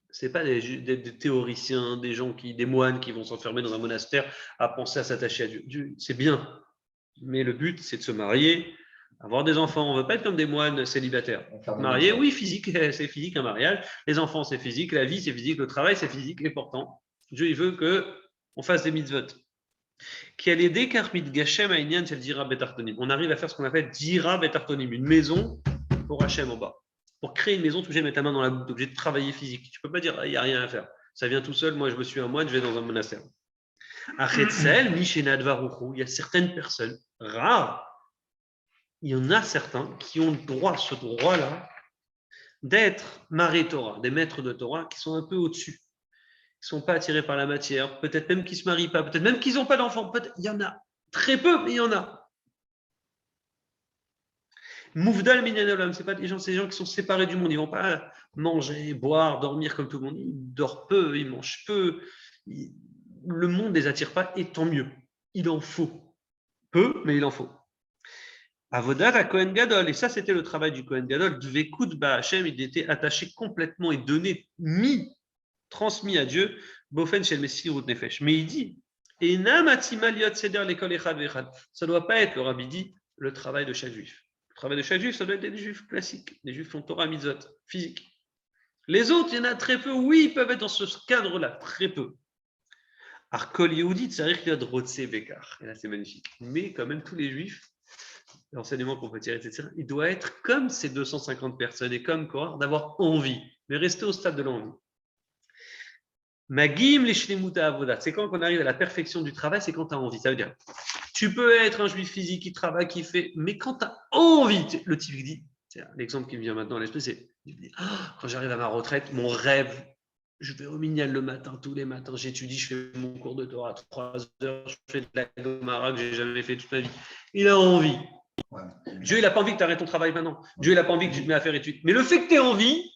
C'est pas des théoriciens, des moines qui vont s'enfermer dans un monastère à penser à s'attacher à Dieu. C'est bien. Mais le but, c'est de se marier, avoir des enfants. On ne veut pas être comme des moines célibataires. Marier, oui, physique, c'est physique un mariage. Les enfants, c'est physique. La vie, c'est physique. Le travail, c'est physique. Et pourtant, Dieu, il veut qu'on fasse des mitzvot. On arrive à faire ce qu'on appelle dira betartonim, une maison pour Hachem en bas. Pour créer une maison, tu es obligé de mettre ta main dans la bouche, tu es obligé de travailler physique. Tu ne peux pas dire, il n'y a rien à faire. Ça vient tout seul. Moi, je me suis un moine, je vais dans un monastère. Il y a certaines personnes rares. Il y en a certains qui ont ce droit-là, d'être maré Torah, des maîtres de Torah qui sont un peu au-dessus, qui ne sont pas attirés par la matière, peut-être même qu'ils ne se marient pas, peut-être même qu'ils n'ont pas d'enfants, il y en a très peu, mais il y en a. Mouvdal minyan c'est pas ces gens qui sont séparés du monde, ils ne vont pas manger, boire, dormir comme tout le monde, ils dorment peu, ils mangent peu, le monde ne les attire pas, et tant mieux, il en faut. Peu, mais il en faut. Avodat à Kohen Gadol, et ça c'était le travail du Kohen Gadol, Dvekut Ba'Hashem, il était attaché complètement et donné, transmis à Dieu, Bofen Shel Messirut Nefesh. Mais il dit, ça ne doit pas être, le Rabbi dit, le travail de chaque juif. Le travail de chaque juif, ça doit être des juifs classiques, des juifs qui ont Torah Mitzvot, physique. Les autres, il y en a très peu, oui, ils peuvent être dans ce cadre-là, très peu. Arkol Yehudit, ça arrive qu'il y a Drotse Bekar, et là c'est magnifique. Mais quand même, tous les juifs, l'enseignement qu'on peut tirer, etc., il doit être comme ces 250 personnes et comme Korah, d'avoir envie, mais rester au stade de l'envie. Magim l'ishlimuta avodat, c'est quand on arrive à la perfection du travail, c'est quand tu as envie. Ça veut dire, tu peux être un juif physique qui travaille, qui fait, mais quand tu as envie, le type dit, l'exemple qui me vient maintenant à l'esprit, c'est, quand j'arrive à ma retraite, mon rêve, je vais au Minyan le matin, tous les matins, j'étudie, je fais mon cours de Torah 3 heures, je fais de la Gomara que je n'ai jamais fait toute ma vie. Il a envie. Ouais. Dieu, il n'a pas envie que tu arrêtes ton travail maintenant. Ouais. Dieu, il n'a pas envie que tu te mets à faire études. Mais le fait que tu aies envie.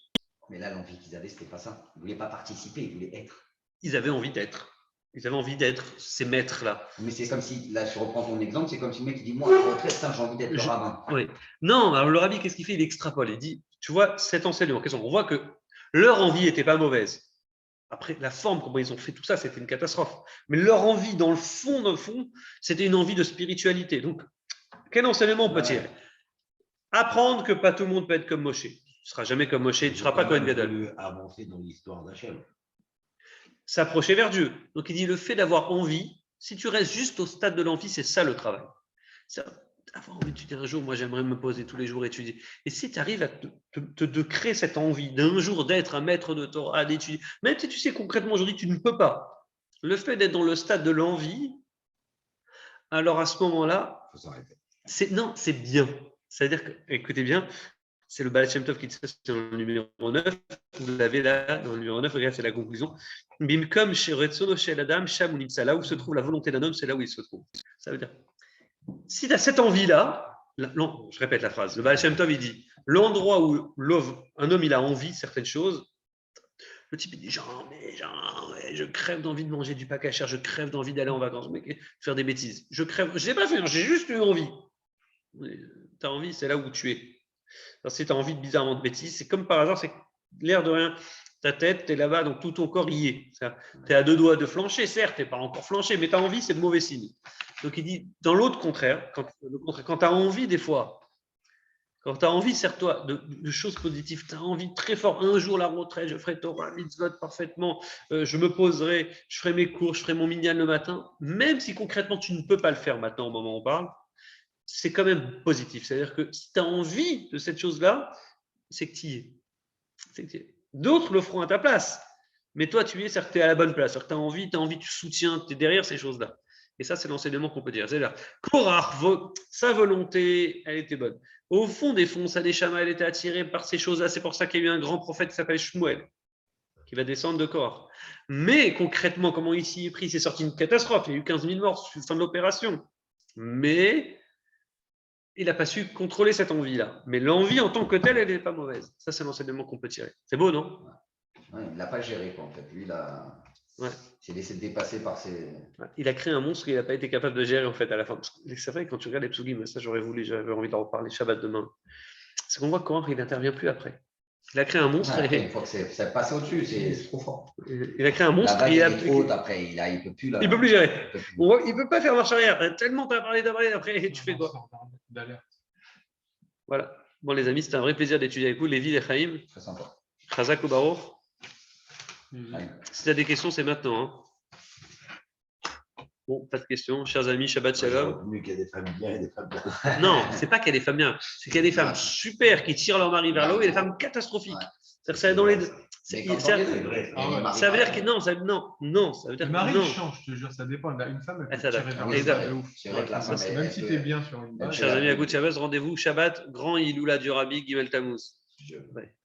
Mais là, l'envie qu'ils avaient, ce n'était pas ça. Ils ne voulaient pas participer, ils voulaient être. Ils avaient envie d'être. Ils avaient envie d'être ces maîtres-là. Mais c'est comme si, là, je reprends ton exemple, c'est comme si le mec dit, moi, à la retraite, j'ai envie d'être le rabbin. Oui. Non, alors le rabbi, qu'est-ce qu'il fait? Il extrapole. Il dit, tu vois, cet enseignement, on voit que leur envie n'était pas mauvaise. Après, la forme, comment ils ont fait tout ça, c'était une catastrophe. Mais leur envie, dans le fond, c'était une envie de spiritualité. Donc, quel enseignement on peut tirer? Apprendre que pas tout le monde peut être comme Moshe. Tu ne seras jamais comme Moshe, tu ne seras pas Kohen Gadol. Avancer dans l'histoire d'Hachem. S'approcher vers Dieu. Donc, il dit le fait d'avoir envie, si tu restes juste au stade de l'envie, c'est ça le travail. C'est avoir envie, tu dis un jour, moi j'aimerais me poser tous les jours et étudier. Et si tu arrives à te créer cette envie d'un jour d'être un maître de Torah, d'étudier, même si tu sais concrètement aujourd'hui tu ne peux pas, le fait d'être dans le stade de l'envie, alors à ce moment-là, Il faut s'arrêter. c'est bien. C'est-à-dire que, écoutez bien, c'est le Baal Shem Tov qui dit ça, c'est dans le numéro 9. Vous l'avez là, dans le numéro 9, regardez, c'est la conclusion. Bimkom Sheretzono Shel Adam Sham Unimtsa. Là où se trouve la volonté d'un homme, c'est là où il se trouve. Ça veut dire, si tu as cette envie-là, je répète la phrase, le Baal Shem Tov, il dit, l'endroit où un homme il a envie de certaines choses, le type il dit, je crève d'envie de manger du pakachère, je crève d'envie d'aller en vacances, faire des bêtises. Je n'ai pas fait, j'ai juste eu envie. Tu as envie, c'est là où tu es. Alors, si tu as envie de bizarrement de bêtises, c'est comme par hasard, c'est l'air de rien. Ta tête, tu es là-bas, donc tout ton corps y est. Tu es à 2 doigts de flancher, certes, tu n'es pas encore flanché, mais tu as envie, c'est de mauvais signe. Donc il dit, dans l'autre contraire, quand tu as envie des fois, quand tu as envie, sers-toi de choses positives, tu as envie très fort, un jour la retraite, je ferai Torah, mitzvot parfaitement, je me poserai, je ferai mes cours, je ferai mon minyan le matin, même si concrètement tu ne peux pas le faire maintenant au moment où on parle, c'est quand même positif. C'est-à-dire que si tu as envie de cette chose-là, c'est que tu y es. D'autres le feront à ta place. Mais toi, tu es, c'est-à-dire que tu es à la bonne place. Tu as envie, tu soutiens, tu es derrière ces choses-là. Et ça, c'est l'enseignement qu'on peut dire. C'est-à-dire, Korach, sa volonté, elle était bonne. Au fond des fonds, sa neshama, elle était attirée par ces choses-là. C'est pour ça qu'il y a eu un grand prophète qui s'appelle Shmuel, qui va descendre de Korach. Mais concrètement, comment il s'y est pris? C'est sorti une catastrophe. Il y a eu 15 000 morts fin de l'opération. Mais il n'a pas su contrôler cette envie-là. Mais l'envie en tant que telle, elle n'est pas mauvaise. Ça, c'est l'enseignement qu'on peut tirer. C'est beau, non? Ouais, il ne l'a pas géré, quoi, en fait. Lui, il s'est laissé dépasser par ses… Il a créé un monstre qu'il n'a pas été capable de gérer, en fait, à la fin. C'est vrai, quand tu regardes les psugim, ça, j'avais envie d'en reparler Shabbat demain. C'est qu'on voit comment il n'intervient plus après. Il a créé un monstre. Après, une fois que c'est passé au-dessus, c'est trop fort. Il a créé un monstre. La vague est haute, après, il ne peut plus. Il peut plus gérer. Il ne peut pas faire marche arrière. Tellement tu as parlé d'après, après, tu fais quoi? Voilà. Bon, les amis, c'était un vrai plaisir d'étudier avec vous. Lévi et Chaim. Très sympa. Chazak ou Baruch. Si tu as des questions, c'est maintenant. Hein. Bon, pas de questions. Chers amis, Shabbat Shalom. Mieux qu'il y a des femmes bien et des femmes bien. Non, c'est pas qu'il y a des femmes bien. C'est qu'il y a des femmes super qui tirent leur mari vers le haut et des femmes catastrophiques. C'est-à-dire que ça dans les deux. Ça veut dire que non, ça veut dire Le mari non. change, je te jure, ça dépend. Une femme, elle peut s'adapte. tirer vers le Exact. bas, elle est ouf. C'est vrai que la femme, Même si tu es bien sur une base. Chers amis, à Good Shabbat, rendez-vous Shabbat, grand Iloula du Rabbi Gimel Tammuz. Ouais.